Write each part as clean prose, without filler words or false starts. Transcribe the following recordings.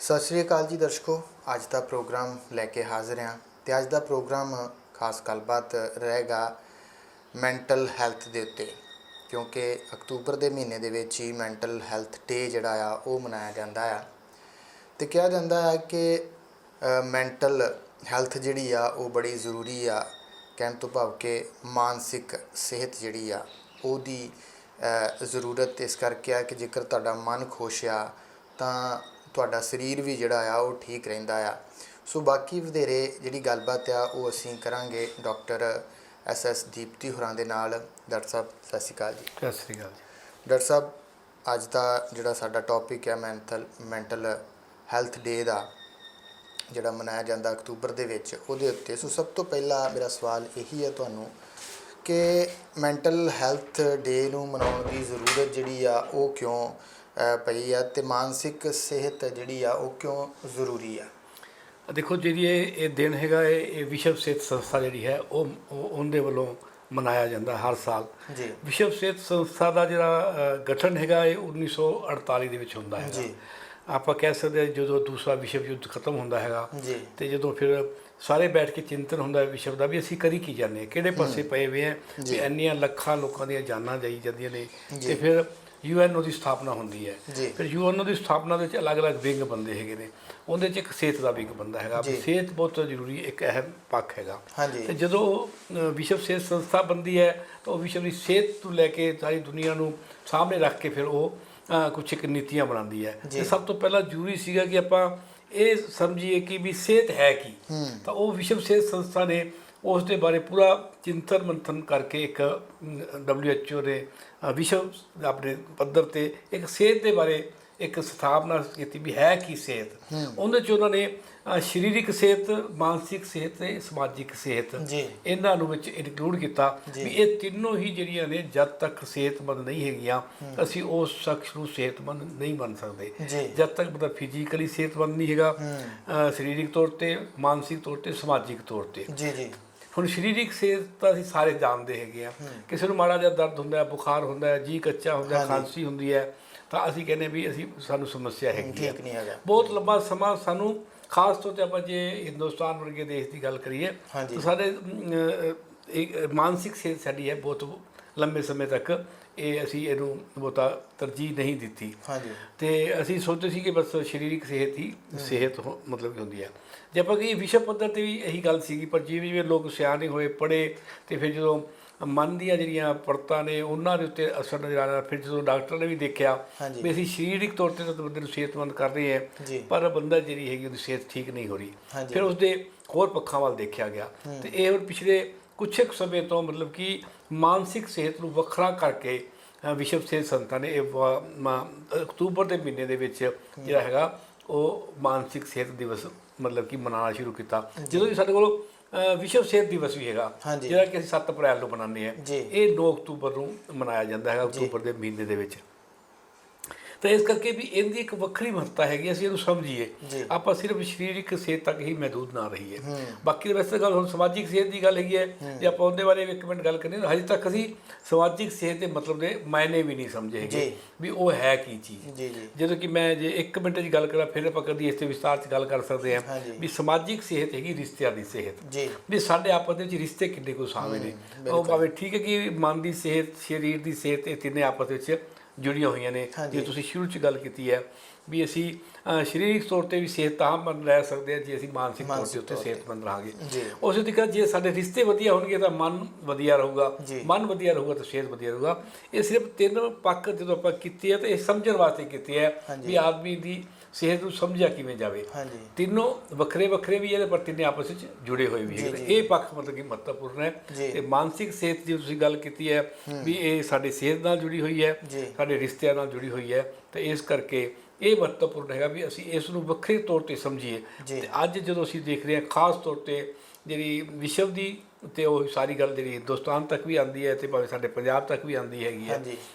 सत श्री अकाल जी दर्शकों, अज का प्रोग्राम लैके हाजिर हाँ। तो अज का प्रोग्राम खास गलबात रहेगा मैंटल हैल्थ के उत्ते, क्योंकि अक्तूबर के महीने दे विच ही मैंटल हैल्थ डे जिहड़ा आ वो मनाया जाता है। तो कहा जाता है कि मैंटल हैल्थ जिहड़ी आ वो बड़ी जरूरी आ। कहने तो भाव के मानसिक सेहत जिहड़ी आ ओहदी जरूरत इस करके आ कि जेकर तुहाडा मन खुश आ तां तुहाडा शरीर भी जिहड़ा आ वो ठीक रहिंदा आ। सो बाकी वधेरे जिहड़ी गलबात आ वो असीं करांगे डॉक्टर SS दीप्ति होरां दे नाल। डॉक्टर साहब सत श्री अकाल जी। सत श्री अकाल जी। डॉक्टर साहब, अज का जिहड़ा साडा टॉपिक है मैंटल हैल्थ डे का जिहड़ा मनाया जाता अक्तूबर दे विच उहदे उत्ते। सो सब तो पहला मेरा सवाल यही है तुहानूं कि मैंटल हैल्थ डे नूं मनाउण दी जरूरत जिहड़ी आ वो क्यों पई आ ते मानसिक सेहत जिहड़ी आ वो क्यों जरूरी आ? देखो जी, ये दिन हैगा ये विश्व सेहत संस्था जिहड़ी है वो उनके वालों मनाया जाता हर साल जी। विश्व सेहत संस्था का जिहड़ा गठन हैगा ये 1948 ਦੇ ਵਿੱਚ ਹੁੰਦਾ ਹੈਗਾ। ਆਪਾਂ ਕਹਿ ਸਕਦੇ ਹਾਂ ਜਦੋਂ ਦੂਸਰਾ ਵਿਸ਼ਵ ਯੁੱਧ ਖਤਮ ਹੁੰਦਾ ਹੈਗਾ ਤੇ ਜਦੋਂ ਫਿਰ ਸਾਰੇ ਬੈਠ ਕੇ ਚਿੰਤਨ ਹੁੰਦਾ ਵਿਸ਼ਵ ਦਾ ਵੀ ਅਸੀਂ ਕਰੀ ਕੀ ਜਾਂਦੇ ਹਾਂ, ਕਿਹੜੇ ਪਾਸੇ ਪਏ ਹੋਏ ਆ ਵੀ ਇੰਨੀਆਂ ਲੱਖਾਂ ਲੋਕਾਂ ਦੀਆਂ ਜਾਨਾਂ ਜਾਈ ਜਾਂਦੀਆਂ ਨੇ। ਤੇ ਫਿਰ UN ਦੀ ਸਥਾਪਨਾ ਹੁੰਦੀ ਹੈ। ਫਿਰ UN ਦੀ ਸਥਾਪਨਾ ਦੇ ਵਿੱਚ ਅਲੱਗ-ਅਲੱਗ ਵਿੰਗ ਬੰਦੇ ਹੈਗੇ ਨੇ। ਉਹਦੇ 'ਚ ਇੱਕ ਸਿਹਤ ਦਾ ਵਿੰਗ ਬੰਦਾ ਹੈਗਾ। ਸਿਹਤ ਬਹੁਤ ਜ਼ਰੂਰੀ ਇੱਕ ਅਹਿਮ ਪੱਖ ਹੈਗਾ। ਤੇ ਜਦੋਂ ਵਿਸ਼ਵ ਸਿਹਤ ਸੰਸਥਾ ਬਣਦੀ ਹੈ ਤਾਂ ਉਹ ਵਿਸ਼ਵ ਦੀ ਸਿਹਤ ਤੋਂ ਲੈ ਕੇ ਸਾਰੀ ਦੁਨੀਆ ਨੂੰ ਸਾਹਮਣੇ ਰੱਖ ਕੇ ਫਿਰ ਉਹ ਕੁਛ ਇੱਕ ਨੀਤੀਆਂ ਬਣਾਉਂਦੀ ਹੈ। ਤੇ ਸਭ ਤੋਂ ਪਹਿਲਾਂ ਜ਼ਰੂਰੀ ਸੀਗਾ ਕਿ ਆਪਾਂ ਇਹ ਸਮਝੀਏ ਕਿ ਵੀ ਸਿਹਤ ਹੈ ਕੀ। ਤਾਂ ਉਹ ਵਿਸ਼ਵ ਸਿਹਤ ਸੰਸਥਾ ਨੇ ਉਸ ਦੇ ਬਾਰੇ ਪੂਰਾ ਚਿੰਤਨ ਮੰਥਨ ਕਰਕੇ ਇੱਕ WHO ਨੇ ਵਿਸ਼ਵ ਆਪਣੇ ਪੱਧਰ 'ਤੇ ਇੱਕ ਸਿਹਤ ਦੇ ਬਾਰੇ ਇੱਕ ਸਥਾਪਨਾ ਕੀਤੀ ਵੀ ਹੈ ਕੀ ਸਿਹਤ। ਉਹਦੇ 'ਚ ਉਹਨਾਂ ਨੇ ਸਰੀਰਕ ਸਿਹਤ, ਮਾਨਸਿਕ ਸਿਹਤ ਤੇ ਸਮਾਜਿਕ ਸਿਹਤ ਇਹਨਾਂ ਨੂੰ ਵਿੱਚ ਇਨਕਲੂਡ ਕੀਤਾ ਵੀ ਇਹ ਤਿੰਨੋਂ ਹੀ ਜਿਹੜੀਆਂ ਨੇ ਜਦ ਤੱਕ ਸਿਹਤਮੰਦ ਨਹੀਂ ਹੈਗੀਆਂ ਅਸੀਂ ਉਸ ਸ਼ਖਸ ਨੂੰ ਸਿਹਤਮੰਦ ਨਹੀਂ ਬਣ ਸਕਦੇ। ਜਦ ਤੱਕ ਮਤਲਬ ਫਿਜ਼ੀਕਲੀ ਸਿਹਤਮੰਦ ਨਹੀਂ ਹੈਗਾ, ਸਰੀਰਕ ਤੌਰ 'ਤੇ, ਮਾਨਸਿਕ ਤੌਰ 'ਤੇ, ਸਮਾਜਿਕ ਤੌਰ 'ਤੇ। ਹੁਣ ਸਰੀਰਕ ਸਿਹਤ ਤਾਂ ਅਸੀਂ ਸਾਰੇ ਜਾਣਦੇ ਹੈਗੇ ਆ। ਕਿਸੇ ਨੂੰ ਮਾੜਾ ਜਿਹਾ ਦਰਦ ਹੁੰਦਾ, ਬੁਖਾਰ ਹੁੰਦਾ, ਜੀ ਕੱਚਾ ਹੁੰਦਾ, ਖਾਂਸੀ ਹੁੰਦੀ ਹੈ ਤਾਂ ਅਸੀਂ ਕਹਿੰਦੇ ਵੀ ਸਾਨੂੰ ਸਮੱਸਿਆ ਹੈਗੀ ਹੈ। ਬਹੁਤ ਲੰਬਾ ਸਮਾਂ ਸਾਨੂੰ ਖਾਸ ਤੌਰ 'ਤੇ ਆਪਾਂ ਜੇ ਹਿੰਦੁਸਤਾਨ ਵਰਗੇ ਦੇਸ਼ ਦੀ ਗੱਲ ਕਰੀਏ ਤਾਂ ਸਾਡੇ ਮਾਨਸਿਕ ਸਿਹਤ ਸਾਡੀ ਹੈ ਬਹੁਤ ਲੰਬੇ ਸਮੇਂ ਤੱਕ ਅਸੀਂ ਇਹਨੂੰ ਬਹੁਤਾ ਤਰਜੀਹ ਨਹੀਂ ਦਿੱਤੀ। ਤੇ ਅਸੀਂ ਸੋਚਦੇ ਸੀ ਕਿ ਬਸ ਸਰੀਰਕ ਸਿਹਤ ਹੀ ਸਿਹਤ ਮਤਲਬ ਕਿ ਹੁੰਦੀ ਹੈ। ਜੇ ਆਪਾਂ ਕਹੀਏ ਵਿਸ਼ਵ ਪੱਧਰ 'ਤੇ ਵੀ ਇਹੀ ਗੱਲ ਸੀਗੀ, ਪਰ ਜਿਵੇਂ ਜਿਵੇਂ ਲੋਕ ਸਿਆਣੇ ਹੋਏ, ਪੜ੍ਹੇ ਅਤੇ ਫਿਰ ਜਦੋਂ ਮਨ ਦੀਆਂ ਜਿਹੜੀਆਂ ਪਰਤਾਂ ਨੇ ਉਹਨਾਂ ਦੇ ਉੱਤੇ ਅਸਰ ਨਜ਼ਰ ਆਇਆ। ਫਿਰ ਜਦੋਂ ਡਾਕਟਰ ਨੇ ਵੀ ਦੇਖਿਆ ਵੀ ਅਸੀਂ ਸਰੀਰਕ ਤੌਰ 'ਤੇ ਤਾਂ ਬੰਦੇ ਨੂੰ ਸਿਹਤਮੰਦ ਕਰ ਰਹੇ ਹਾਂ ਪਰ ਬੰਦਾ ਜਿਹੜੀ ਹੈਗੀ ਉਹਦੀ ਸਿਹਤ ਠੀਕ ਨਹੀਂ ਹੋ ਰਹੀ। ਫਿਰ ਉਸਦੇ ਹੋਰ ਪੱਖਾਂ ਵੱਲ ਦੇਖਿਆ ਗਿਆ ਅਤੇ ਇਹ ਹੁਣ ਪਿਛਲੇ ਕੁਛ ਕੁ ਸਮੇਂ ਤੋਂ ਮਤਲਬ ਕਿ ਮਾਨਸਿਕ ਸਿਹਤ ਨੂੰ ਵੱਖਰਾ ਕਰਕੇ ਵਿਸ਼ਵ ਸਿਹਤ ਸੰਸਥਾ ਨੇ ਅਕਤੂਬਰ ਦੇ ਮਹੀਨੇ ਦੇ ਵਿੱਚ ਜਿਹੜਾ ਹੈਗਾ ਉਹ ਮਾਨਸਿਕ ਸਿਹਤ ਦਿਵਸ ਮਤਲਬ ਕਿ ਮਨਾਉਣਾ ਸ਼ੁਰੂ ਕੀਤਾ। ਜਦੋਂ ਵੀ ਸਾਡੇ ਕੋਲ ਵਿਸ਼ਵ ਸਿਹਤ ਦਿਵਸ ਵੀ ਹੈਗਾ ਜਿਹੜਾ ਕਿ ਅਸੀਂ 7 ਅਪ੍ਰੈਲ ਨੂੰ ਮਨਾਉਂਦੇ ਹਾਂ, ਇਹ 9 ਅਕਤੂਬਰ ਨੂੰ ਮਨਾਇਆ ਜਾਂਦਾ ਹੈਗਾ ਅਕਤੂਬਰ ਦੇ ਮਹੀਨੇ ਦੇ ਵਿੱਚ। ਤਾਂ ਇਸ ਕਰਕੇ ਵੀ ਇਹਦੀ ਇੱਕ ਵੱਖਰੀ ਮਹੱਤਤਾ ਹੈਗੀ, ਅਸੀਂ ਇਹਨੂੰ ਸਮਝੀਏ। ਆਪਾਂ ਸਿਰਫ ਸਰੀਰਕ ਸਿਹਤ ਤੱਕ ਹੀ ਮਹਿਦੂਦ ਨਾ ਰਹੀਏ। ਬਾਕੀ ਵੈਸੇ ਗੱਲ ਹੁਣ ਸਮਾਜਿਕ ਸਿਹਤ ਦੀ ਗੱਲ ਹੈਗੀ ਹੈ, ਜੇ ਆਪਾਂ ਉਹਦੇ ਬਾਰੇ ਇੱਕ ਮਿੰਟ ਗੱਲ ਕਰੀਏ ਹਜੇ ਤੱਕ ਅਸੀਂ ਸਮਾਜਿਕ ਸਿਹਤ ਦੇ ਮਤਲਬ ਦੇ ਮਾਇਨੇ ਵੀ ਨਹੀਂ ਸਮਝੇ ਹੈਗੇ ਵੀ ਉਹ ਹੈ ਕੀ ਚੀਜ਼। ਜਦੋਂ ਕਿ ਮੈਂ ਜੇ 1 ਮਿੰਟ ਦੀ ਗੱਲ ਕਰਾਂ ਫਿਰ ਆਪਾਂ ਕਦੀ ਇਸ 'ਤੇ ਵਿਸਤਾਰ 'ਚ ਗੱਲ ਕਰ ਸਕਦੇ ਹਾਂ ਵੀ ਸਮਾਜਿਕ ਸਿਹਤ ਹੈਗੀ ਰਿਸ਼ਤਿਆਂ ਦੀ ਸਿਹਤ, ਵੀ ਸਾਡੇ ਆਪਸ ਦੇ ਵਿੱਚ ਰਿਸ਼ਤੇ ਕਿੰਨੇ ਕੁ ਸਾਵੇਂ ਨੇ। ਉਹ ਭਾਵੇਂ ਠੀਕ ਹੈ ਕਿ ਮਨ ਦੀ ਸਿਹਤ, ਸਰੀਰ ਦੀ ਸਿਹਤ, ਇਹ ਤਿੰਨੇ ਆਪਸ ਵਿੱਚ ਜੁੜੀਆਂ ਹੋਈਆਂ ਨੇ। ਜੇ ਤੁਸੀਂ ਸ਼ੁਰੂ 'ਚ ਗੱਲ ਕੀਤੀ ਹੈ ਵੀ ਅਸੀਂ ਸਰੀਰਕ ਤੌਰ 'ਤੇ ਵੀ ਸਿਹਤਮੰਦ ਰਹਿ ਸਕਦੇ ਹਾਂ ਜੇ ਅਸੀਂ ਮਾਨਸਿਕ ਤੌਰ 'ਤੇ ਉੱਤੇ ਸਿਹਤਮੰਦ ਰਹਾਂਗੇ। ਉਸੇ ਤਰੀਕੇ ਜੇ ਸਾਡੇ ਰਿਸ਼ਤੇ ਵਧੀਆ ਹੋਣਗੇ ਤਾਂ ਮਨ ਵਧੀਆ ਰਹੂਗਾ, ਮਨ ਵਧੀਆ ਰਹੂਗਾ ਤਾਂ ਸਿਹਤ ਵਧੀਆ ਰਹੂਗਾ। ਇਹ ਸਿਰਫ 3 ਪੱਖ ਜਦੋਂ ਆਪਾਂ ਕੀਤੇ ਹੈ ਤਾਂ ਇਹ ਸਮਝਣ ਵਾਸਤੇ ਕੀਤੇ ਹੈ ਵੀ ਆਦਮੀ ਦੀ ਸਿਹਤ ਨੂੰ ਸਮਝਿਆ ਕਿਵੇਂ ਜਾਵੇ। ਤਿੰਨੋਂ ਵੱਖਰੇ ਵੱਖਰੇ ਵੀ ਇਹਦੇ ਪਰ ਤਿੰਨੇ ਆਪਸ ਵਿੱਚ ਜੁੜੇ ਹੋਏ ਵੀ ਹੈਗੇ। ਇਹ ਪੱਖ ਮਤਲਬ ਕਿ ਮਹੱਤਵਪੂਰਨ ਹੈ। ਅਤੇ ਮਾਨਸਿਕ ਸਿਹਤ ਦੀ ਤੁਸੀਂ ਗੱਲ ਕੀਤੀ ਹੈ ਵੀ ਇਹ ਸਾਡੀ ਸਿਹਤ ਨਾਲ ਜੁੜੀ ਹੋਈ ਹੈ, ਸਾਡੇ ਰਿਸ਼ਤਿਆਂ ਨਾਲ ਜੁੜੀ ਹੋਈ ਹੈ। ਅਤੇ ਇਸ ਕਰਕੇ ਇਹ ਮਹੱਤਵਪੂਰਨ ਹੈਗਾ ਵੀ ਅਸੀਂ ਇਸ ਨੂੰ ਵੱਖਰੇ ਤੌਰ 'ਤੇ ਸਮਝੀਏ। ਅਤੇ ਅੱਜ ਜਦੋਂ ਅਸੀਂ ਦੇਖ ਰਹੇ ਹਾਂ ਖਾਸ ਤੌਰ 'ਤੇ ਜਿਹੜੀ ਵਿਸ਼ਵ ਦੀ ਅਤੇ ਉਹ ਸਾਰੀ ਗੱਲ ਜਿਹੜੀ ਹਿੰਦੁਸਤਾਨ ਤੱਕ ਵੀ ਆਉਂਦੀ ਹੈ ਅਤੇ ਭਾਵੇਂ ਸਾਡੇ ਪੰਜਾਬ ਤੱਕ ਵੀ ਆਉਂਦੀ ਹੈਗੀ ਹੈ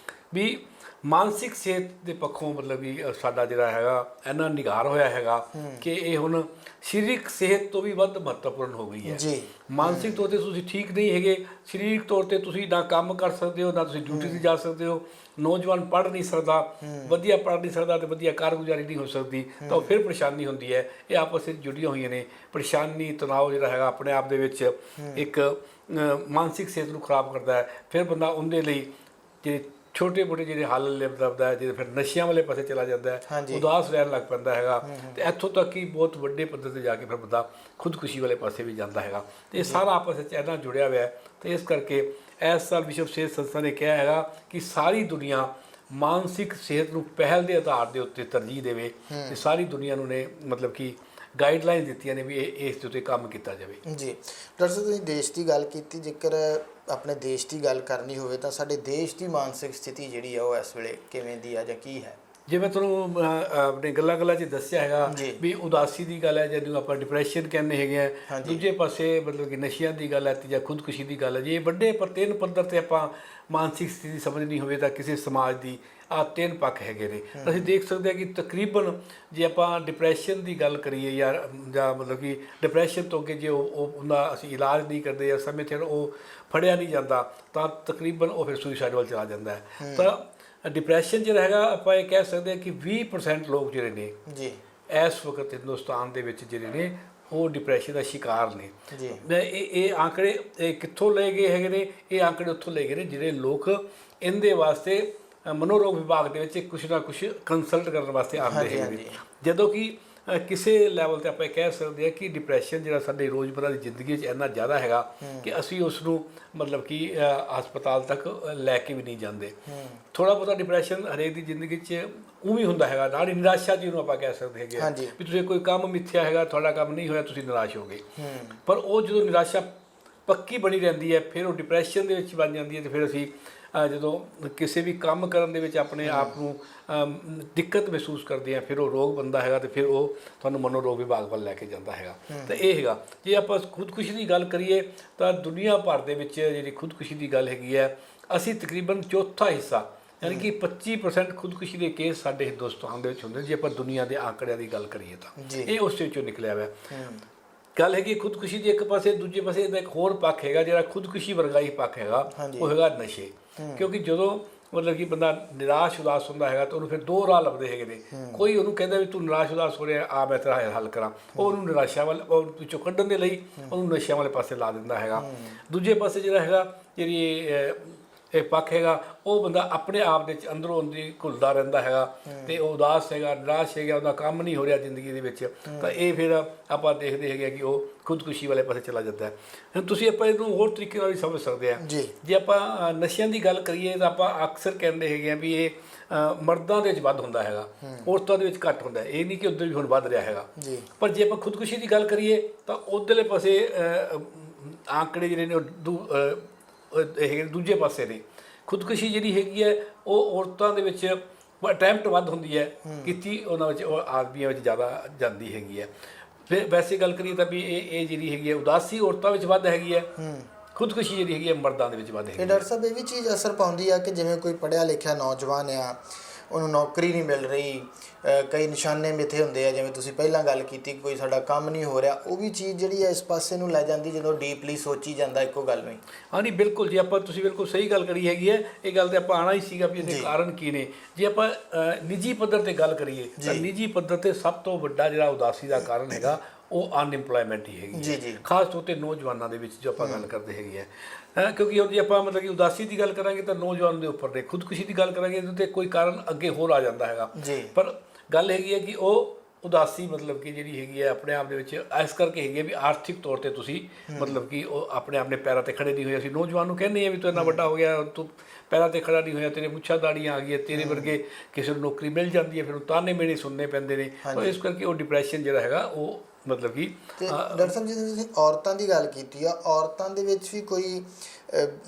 ਵੀ ਮਾਨਸਿਕ ਸਿਹਤ ਦੇ ਪੱਖੋਂ ਮਤਲਬ ਕਿ ਸਾਡਾ ਜਿਹੜਾ ਹੈਗਾ ਇੰਨਾ ਨਿਘਾਰ ਹੋਇਆ ਹੈਗਾ ਕਿ ਇਹ ਹੁਣ ਸਰੀਰਕ ਸਿਹਤ ਤੋਂ ਵੀ ਵੱਧ ਮਹੱਤਵਪੂਰਨ ਹੋ ਗਈ ਹੈ ਜੀ। ਮਾਨਸਿਕ ਤੌਰ ਤੇ ਤੁਸੀਂ ਠੀਕ ਨਹੀਂ ਹੈਗੇ, ਸਰੀਰਕ ਤੌਰ ਤੇ ਤੁਸੀਂ ਨਾ ਕੰਮ ਕਰ ਸਕਦੇ ਹੋ, ਨਾ ਤੁਸੀਂ ਡਿਊਟੀ ਤੇ ਜਾ ਸਕਦੇ ਹੋ, ਨੌਜਵਾਨ ਪੜ੍ਹ ਨਹੀਂ ਸਕਦਾ, ਵਧੀਆ ਪੜ੍ਹ ਨਹੀਂ ਸਕਦਾ ਤੇ ਵਧੀਆ ਕਾਰਗੁਜ਼ਾਰੀ ਨਹੀਂ ਹੋ ਸਕਦੀ, ਤਾਂ ਉਹ ਫਿਰ ਪਰੇਸ਼ਾਨੀ ਹੁੰਦੀ ਹੈ। ਇਹ ਆਪਸ ਵਿੱਚ ਜੁੜੀਆਂ ਹੋਈਆਂ ਨੇ। ਪਰੇਸ਼ਾਨੀ ਤਣਾਅ ਜਿਹੜਾ ਹੈਗਾ ਆਪਣੇ ਆਪ ਦੇ ਵਿੱਚ ਇੱਕ ਮਾਨਸਿਕ ਸਿਹਤ ਨੂੰ ਖਰਾਬ ਕਰਦਾ ਹੈ। ਫਿਰ ਬੰਦਾ ਉਹਦੇ ਲਈ ਜਿਹੜੇ ਛੋਟੇ ਮੋਟੇ ਜਿਹੜੇ ਹੱਲ ਲੱਭਦਾ ਹੈ, ਜਿਹੜੇ ਫਿਰ ਨਸ਼ਿਆਂ ਵਾਲੇ ਪਾਸੇ ਚਲਾ ਜਾਂਦਾ ਹੈ, ਉਦਾਸ ਰਹਿਣ ਲੱਗ ਪੈਂਦਾ ਹੈਗਾ, ਤੇ ਇੱਥੋਂ ਤੱਕ ਕਿ ਬਹੁਤ ਵੱਡੇ ਪੱਧਰ 'ਤੇ ਜਾ ਕੇ ਫਿਰ ਬੰਦਾ ਖੁਦਕੁਸ਼ੀ ਵਾਲੇ ਪਾਸੇ ਵੀ ਜਾਂਦਾ ਹੈਗਾ। ਤੇ ਇਹ ਸਾਰਾ ਆਪਸ ਵਿੱਚ ਇੰਨਾ ਜੁੜਿਆ ਹੋਇਆ ਹੈ। ਤੇ ਇਸ ਕਰਕੇ ਇਸ ਸਾਲ ਵਿਸ਼ਵ ਸਿਹਤ ਸੰਸਥਾ ਨੇ ਕਿਹਾ ਹੈਗਾ ਕਿ ਸਾਰੀ ਦੁਨੀਆ ਮਾਨਸਿਕ ਸਿਹਤ ਨੂੰ ਪਹਿਲ ਦੇ ਆਧਾਰ ਦੇ ਉੱਤੇ ਤਰਜੀਹ ਦੇਵੇ, ਤੇ ਸਾਰੀ ਦੁਨੀਆ ਨੂੰ ਨੇ ਮਤਲਬ ਕਿ ਗਾਈਡਲਾਈਨ ਦਿੱਤੀਆਂ ਨੇ ਵੀ ਇਸ ਦੇ ਉੱਤੇ ਕੰਮ ਕੀਤਾ ਜਾਵੇ। ਜੀ ਡਾਕਟਰ ਸਾਹਿਬ, ਤੁਸੀਂ ਦੇਸ਼ ਦੀ ਗੱਲ ਕੀਤੀ, ਜੇਕਰ ਆਪਣੇ ਦੇਸ਼ ਦੀ ਗੱਲ ਕਰਨੀ ਹੋਵੇ ਤਾਂ ਸਾਡੇ ਦੇਸ਼ ਦੀ ਮਾਨਸਿਕ ਸਥਿਤੀ ਜਿਹੜੀ ਆ ਉਹ ਇਸ ਵੇਲੇ ਕਿਵੇਂ ਦੀ ਆ ਜਾਂ ਕੀ ਹੈ? ਜਿਵੇਂ ਤੁਹਾਨੂੰ ਆਪਣੇ ਗੱਲਾਂ 'ਚ ਦੱਸਿਆ ਹੈਗਾ ਵੀ ਉਦਾਸੀ ਦੀ ਗੱਲ ਹੈ, ਜਿਹਨੂੰ ਆਪਾਂ ਡਿਪਰੈਸ਼ਨ ਕਹਿੰਦੇ ਹੈਗੇ ਆ। ਦੂਜੇ ਪਾਸੇ ਮਤਲਬ ਕਿ ਨਸ਼ਿਆਂ ਦੀ ਗੱਲ ਹੈ ਜਾਂ ਖੁਦਕੁਸ਼ੀ ਦੀ ਗੱਲ ਹੈ। ਜੇ ਵੱਡੇ ਤਿੰਨ ਪੱਧਰ 'ਤੇ ਆਪਾਂ ਮਾਨਸਿਕ ਸਥਿਤੀ ਸਮਝਣੀ ਹੋਵੇ ਤਾਂ ਕਿਸੇ ਸਮਾਜ ਦੀ ਆਹ ਤਿੰਨ ਪੱਖ ਹੈਗੇ ਨੇ। ਅਸੀਂ ਦੇਖ ਸਕਦੇ ਹਾਂ ਕਿ ਤਕਰੀਬਨ ਜੇ ਆਪਾਂ ਡਿਪਰੈਸ਼ਨ ਦੀ ਗੱਲ ਕਰੀਏ ਜਾਂ ਮਤਲਬ ਕਿ ਡਿਪਰੈਸ਼ਨ ਤੋਂ ਅੱਗੇ ਜੇ ਉਹਦਾ ਅਸੀਂ ਇਲਾਜ ਨਹੀਂ ਕਰਦੇ ਜਾਂ ਸਮੇਂ ਸਿਰ ਉਹ ਫੜਿਆ ਨਹੀਂ ਜਾਂਦਾ ਤਾਂ ਤਕਰੀਬਨ ਉਹ ਫਿਰ ਸੁਸਾਈਡ ਵੱਲ ਚਲਾ ਜਾਂਦਾ ਹੈ। ਤਾਂ ਡਿਪਰੈਸ਼ਨ ਜਿਹੜਾ ਹੈਗਾ ਆਪਾਂ ਇਹ ਕਹਿ ਸਕਦੇ ਹਾਂ ਕਿ 20% ਲੋਕ ਜਿਹੜੇ ਨੇ ਜੀ ਇਸ ਵਕਤ ਹਿੰਦੁਸਤਾਨ ਦੇ ਵਿੱਚ ਜਿਹੜੇ ਨੇ ਉਹ ਡਿਪਰੈਸ਼ਨ ਦਾ ਸ਼ਿਕਾਰ ਨੇ ਜੀ। ਇਹ ਆંકੜੇ ਕਿੱਥੋਂ ਲਏ ਗਏ ਹੈਗੇ ਨੇ? ਇਹ ਆંકੜੇ ਉੱਥੋਂ ਲਏ ਗਏ ਨੇ ਜਿਹੜੇ ਲੋਕ ਇਹਦੇ ਵਾਸਤੇ ਮਨੋਰੋਗ ਵਿਭਾਗ ਦੇ ਵਿੱਚ ਕੁਛ ਨਾ ਕੁਛ ਕੰਸਲਟ ਕਰਨ ਵਾਸਤੇ ਆਉਂਦੇ ਹੈਗੇ ਨੇ। ਜਦੋਂ ਕਿ ਕਿਸੇ ਲੈਵਲ 'ਤੇ ਆਪਾਂ ਕਹਿ ਸਕਦੇ ਹਾਂ ਕਿ ਡਿਪਰੈਸ਼ਨ ਜਿਹੜਾ ਸਾਡੇ ਰੋਜ਼ਮਰਾ ਦੀ ਜ਼ਿੰਦਗੀ 'ਚ ਇੰਨਾ ਜ਼ਿਆਦਾ ਹੈਗਾ ਕਿ ਅਸੀਂ ਉਸ ਨੂੰ ਮਤਲਬ ਕਿ ਹਸਪਤਾਲ ਤੱਕ ਲੈ ਕੇ ਵੀ ਨਹੀਂ ਜਾਂਦੇ। ਥੋੜ੍ਹਾ ਬਹੁਤਾ ਡਿਪਰੈਸ਼ਨ ਹਰੇਕ ਦੀ ਜ਼ਿੰਦਗੀ 'ਚ ਉਵੇਂ ਹੁੰਦਾ ਹੈਗਾ, ਨਾਲ ਹੀ ਨਿਰਾਸ਼ਾ ਜਿਹਨੂੰ ਆਪਾਂ ਕਹਿ ਸਕਦੇ ਹੈਗੇ ਵੀ ਤੁਸੀਂ ਕੋਈ ਕੰਮ ਮਿੱਥਿਆ ਹੈਗਾ, ਤੁਹਾਡਾ ਕੰਮ ਨਹੀਂ ਹੋਇਆ, ਤੁਸੀਂ ਨਿਰਾਸ਼ ਹੋ ਗਏ। ਪਰ ਉਹ ਜਦੋਂ ਨਿਰਾਸ਼ਾ ਪੱਕੀ ਬਣੀ ਰਹਿੰਦੀ ਹੈ ਫਿਰ ਉਹ ਡਿਪਰੈਸ਼ਨ ਦੇ ਵਿੱਚ ਬਣ ਜਾਂਦੀ ਹੈ। ਅਤੇ ਫਿਰ ਅਸੀਂ ਜਦੋਂ ਕਿਸੇ ਵੀ ਕੰਮ ਕਰਨ ਦੇ ਵਿੱਚ ਆਪਣੇ ਆਪ ਨੂੰ ਦਿੱਕਤ ਮਹਿਸੂਸ ਕਰਦੇ ਹਾਂ ਫਿਰ ਉਹ ਰੋਗ ਬਣਦਾ ਹੈਗਾ, ਅਤੇ ਫਿਰ ਉਹ ਤੁਹਾਨੂੰ ਮਨੋਰੋਗ ਵਿਭਾਗ ਵੱਲ ਲੈ ਕੇ ਜਾਂਦਾ ਹੈਗਾ। ਤਾਂ ਇਹ ਹੈਗਾ। ਜੇ ਆਪਾਂ ਖੁਦਕੁਸ਼ੀ ਦੀ ਗੱਲ ਕਰੀਏ ਤਾਂ ਦੁਨੀਆ ਭਰ ਦੇ ਵਿੱਚ ਜਿਹੜੀ ਖੁਦਕੁਸ਼ੀ ਦੀ ਗੱਲ ਹੈਗੀ ਹੈ, ਅਸੀਂ ਤਕਰੀਬਨ ਚੌਥਾ ਹਿੱਸਾ ਯਾਨੀ ਕਿ 25% ਖੁਦਕੁਸ਼ੀ ਦੇ ਕੇਸ ਸਾਡੇ ਹਿੰਦੁਸਤਾਨ ਦੇ ਵਿੱਚ ਹੁੰਦੇ। ਜੇ ਆਪਾਂ ਦੁਨੀਆ ਦੇ ਆંકੜਿਆਂ ਦੀ ਗੱਲ ਕਰੀਏ ਤਾਂ ਇਹ ਉਸ ਵਿੱਚੋਂ ਨਿਕਲਿਆ ਹੋਇਆ ਗੱਲ ਹੈਗੀ ਖੁਦਕੁਸ਼ੀ ਦੀ ਇੱਕ ਪਾਸੇ। ਦੂਜੇ ਪਾਸੇ ਇਹਦਾ ਇੱਕ ਹੋਰ ਪੱਖ ਹੈਗਾ ਜਿਹੜਾ ਖੁਦਕੁਸ਼ੀ ਵਰਗਾ ਹੀ ਪੱਖ ਹੈਗਾ, ਉਹ ਹੈਗਾ ਨਸ਼ੇ। ਕਿਉਂਕਿ ਜਦੋਂ ਮਤਲਬ ਕਿ ਬੰਦਾ ਨਿਰਾਸ਼ ਉਦਾਸ ਹੁੰਦਾ ਹੈਗਾ ਤਾਂ ਉਹਨੂੰ ਫਿਰ ਦੋ ਰਾਹ ਲੱਭਦੇ ਹੈਗੇ ਨੇ। ਕੋਈ ਉਹਨੂੰ ਕਹਿੰਦਾ ਵੀ ਤੂੰ ਨਿਰਾਸ਼ ਉਦਾਸ ਹੋ ਰਿਹਾ, ਆ ਮੈਂ ਤੇਰਾ ਹੱਲ ਕਰਾਂ, ਉਹ ਉਹਨੂੰ ਨਿਰਾਸ਼ਾ ਵੱਲ ਵਿੱਚੋਂ ਕੱਢਣ ਦੇ ਲਈ ਉਹਨੂੰ ਨਸ਼ਿਆਂ ਵਾਲੇ ਪਾਸੇ ਲਾ ਦਿੰਦਾ ਹੈਗਾ। ਦੂਜੇ ਪਾਸੇ ਜਿਹੜਾ ਹੈਗਾ ਜਿਹੜੀ ਇਹ ਪੱਖ ਹੈਗਾ ਉਹ ਬੰਦਾ ਆਪਣੇ ਆਪ ਦੇ ਅੰਦਰੋਂ ਅੰਦਰੀ ਘੁਲਦਾ ਰਹਿੰਦਾ ਹੈਗਾ ਅਤੇ ਉਹ ਉਦਾਸ ਹੈਗਾ, ਨਿਰਾਸ਼ ਹੈਗਾ, ਉਹਦਾ ਕੰਮ ਨਹੀਂ ਹੋ ਰਿਹਾ ਜ਼ਿੰਦਗੀ ਦੇ ਵਿੱਚ। ਤਾਂ ਇਹ ਫਿਰ ਆਪਾਂ ਦੇਖਦੇ ਹੈਗੇ ਕਿ ਉਹ ਖੁਦਕੁਸ਼ੀ ਵਾਲੇ ਪਾਸੇ ਚਲਾ ਜਾਂਦਾ ਹੈ। ਹੁਣ ਤੁਸੀਂ ਆਪਾਂ ਇਹਨੂੰ ਹੋਰ ਤਰੀਕੇ ਨਾਲ ਵੀ ਸਮਝ ਸਕਦੇ ਹਾਂ। ਜੇ ਆਪਾਂ ਨਸ਼ਿਆਂ ਦੀ ਗੱਲ ਕਰੀਏ ਤਾਂ ਆਪਾਂ ਅਕਸਰ ਕਹਿੰਦੇ ਹੈਗੇ ਹਾਂ ਵੀ ਇਹ ਮਰਦਾਂ ਦੇ ਵਿੱਚ ਵੱਧ ਹੁੰਦਾ ਹੈਗਾ, ਔਰਤਾਂ ਦੇ ਵਿੱਚ ਘੱਟ ਹੁੰਦਾ। ਇਹ ਨਹੀਂ ਕਿ ਉੱਧਰ ਵੀ ਹੁਣ ਵੱਧ ਰਿਹਾ ਹੈਗਾ। ਪਰ ਜੇ ਆਪਾਂ ਖੁਦਕੁਸ਼ੀ ਦੀ ਗੱਲ ਕਰੀਏ ਤਾਂ ਉੱਧਰਲੇ ਪਾਸੇ ਆંકੜੇ ਜਿਹੜੇ ਨੇ ਹੈਗੇ ਦੂਜੇ ਪਾਸੇ ਨੇ। ਖੁਦਕੁਸ਼ੀ ਜਿਹੜੀ ਹੈਗੀ ਹੈ ਉਹ ਔਰਤਾਂ ਦੇ ਵਿੱਚ ਅਟੈਂਪਟ ਵੱਧ ਹੁੰਦੀ ਹੈ ਕੀਤੀ, ਉਹਨਾਂ ਵਿੱਚ ਉਹ ਆਦਮੀਆਂ ਵਿੱਚ ਜ਼ਿਆਦਾ ਜਾਂਦੀ ਹੈਗੀ ਹੈ। ਫਿਰ ਵੈਸੇ ਗੱਲ ਕਰੀਏ ਤਾਂ ਵੀ ਇਹ ਜਿਹੜੀ ਹੈਗੀ ਹੈ ਉਦਾਸੀ ਔਰਤਾਂ ਵਿੱਚ ਵੱਧ ਹੈਗੀ ਹੈ, ਖੁਦਕੁਸ਼ੀ ਜਿਹੜੀ ਹੈਗੀ ਹੈ ਮਰਦਾਂ ਦੇ ਵਿੱਚ ਵੱਧ ਹੈਗੀ ਹੈ। ਡਾਕਟਰ ਸਾਹਿਬ ਇਹ ਵੀ ਚੀਜ਼ ਅਸਰ ਪਾਉਂਦੀ ਆ ਕਿ ਜਿਵੇਂ ਕੋਈ ਪੜ੍ਹਿਆ ਲਿਖਿਆ ਨੌਜਵਾਨ ਆ, ਉਹਨੂੰ ਨੌਕਰੀ ਨਹੀਂ ਮਿਲ ਰਹੀ, ਕਈ ਨਿਸ਼ਾਨੇ ਮਿੱਥੇ ਹੁੰਦੇ ਆ, ਜਿਵੇਂ ਤੁਸੀਂ ਪਹਿਲਾਂ ਗੱਲ ਕੀਤੀ ਕੋਈ ਸਾਡਾ ਕੰਮ ਨਹੀਂ ਹੋ ਰਿਹਾ, ਉਹ ਵੀ ਚੀਜ਼ ਜਿਹੜੀ ਹੈ ਇਸ ਪਾਸੇ ਨੂੰ ਲੈ ਜਾਂਦੀ ਜਦੋਂ ਡੀਪਲੀ ਸੋਚੀ ਜਾਂਦਾ ਇੱਕੋ ਗੱਲ ਨੂੰ। ਹਾਂਜੀ ਬਿਲਕੁਲ ਜੀ, ਆਪਾਂ ਤੁਸੀਂ ਬਿਲਕੁਲ ਸਹੀ ਗੱਲ ਕਰੀ ਹੈਗੀ ਹੈ। ਇਹ ਗੱਲ 'ਤੇ ਆਪਾਂ ਆਉਣਾ ਹੀ ਸੀਗਾ ਵੀ ਇਹਦੇ ਕਾਰਨ ਕੀ ਨੇ। ਜੇ ਆਪਾਂ ਨਿੱਜੀ ਪੱਧਰ 'ਤੇ ਗੱਲ ਕਰੀਏ ਤਾਂ ਨਿੱਜੀ ਪੱਧਰ 'ਤੇ ਸਭ ਤੋਂ ਵੱਡਾ ਜਿਹੜਾ ਉਦਾਸੀ ਦਾ ਕਾਰਨ ਹੈਗਾ ਉਹ ਅਨਇੰਪਲੋਇਮੈਂਟ ਹੀ ਹੈਗੀ ਹੈ, ਖਾਸ ਤੌਰ 'ਤੇ ਨੌਜਵਾਨਾਂ ਦੇ ਵਿੱਚ ਜੋ ਆਪਾਂ ਗੱਲ ਕਰਦੇ ਹੈਗੇ ਹੈ। ਕਿਉਂਕਿ ਹੁਣ ਜੇ ਆਪਾਂ ਮਤਲਬ ਕਿ ਉਦਾਸੀ ਦੀ ਗੱਲ ਕਰਾਂਗੇ ਤਾਂ ਨੌਜਵਾਨ ਦੇ ਉੱਪਰ ਨੇ, ਖੁਦਕੁਸ਼ੀ ਦੀ ਗੱਲ ਕਰਾਂਗੇ ਇਹਦੇ 'ਤੇ ਕੋਈ ਕਾਰਨ ਅੱਗੇ ਹੋਰ ਆ ਜਾਂਦਾ ਹੈਗਾ। ਪਰ ਗੱਲ ਹੈਗੀ ਹੈ ਕਿ ਉਹ ਉਦਾਸੀ ਮਤਲਬ ਕਿ ਜਿਹੜੀ ਹੈਗੀ ਹੈ ਆਪਣੇ ਆਪ ਦੇ ਵਿੱਚ ਇਸ ਕਰਕੇ ਹੈਗੀ ਹੈ ਵੀ ਆਰਥਿਕ ਤੌਰ 'ਤੇ ਤੁਸੀਂ ਮਤਲਬ ਕਿ ਉਹ ਆਪਣੇ ਆਪਣੇ ਪੈਰਾਂ 'ਤੇ ਖੜੇ ਨਹੀਂ ਹੋਏ। ਅਸੀਂ ਨੌਜਵਾਨ ਨੂੰ ਕਹਿੰਦੇ ਹਾਂ ਵੀ ਤੂੰ ਇੰਨਾ ਵੱਡਾ ਹੋ ਗਿਆ, ਤੂੰ ਪੈਰਾਂ 'ਤੇ ਖੜਾ ਨਹੀਂ ਹੋਇਆ, ਤੇਰੇ ਮੁੱਛਾਂ ਦਾੜੀਆਂ ਆ ਗਈਆਂ, ਤੇਰੇ ਵਰਗੇ ਕਿਸੇ ਨੂੰ ਨੌਕਰੀ ਮਿਲ ਜਾਂਦੀ ਹੈ, ਫਿਰ ਉਹ ਤਾਨੇ ਮੇਣੇ ਸੁਣਨੇ ਪੈਂਦੇ ਨੇ। ਇਸ ਕਰਕੇ ਉਹ ਡਿਪਰੈਸ਼ਨ ਜਿਹੜਾ ਹੈਗਾ ਉਹ ਮਤਲਬ ਕਿ ਡਾਕਟਰ ਸਾਹਿਬ ਜੀ ਤੁਸੀਂ ਔਰਤਾਂ ਦੀ ਗੱਲ ਕੀਤੀ ਆ, ਔਰਤਾਂ ਦੇ ਵਿੱਚ ਵੀ ਕੋਈ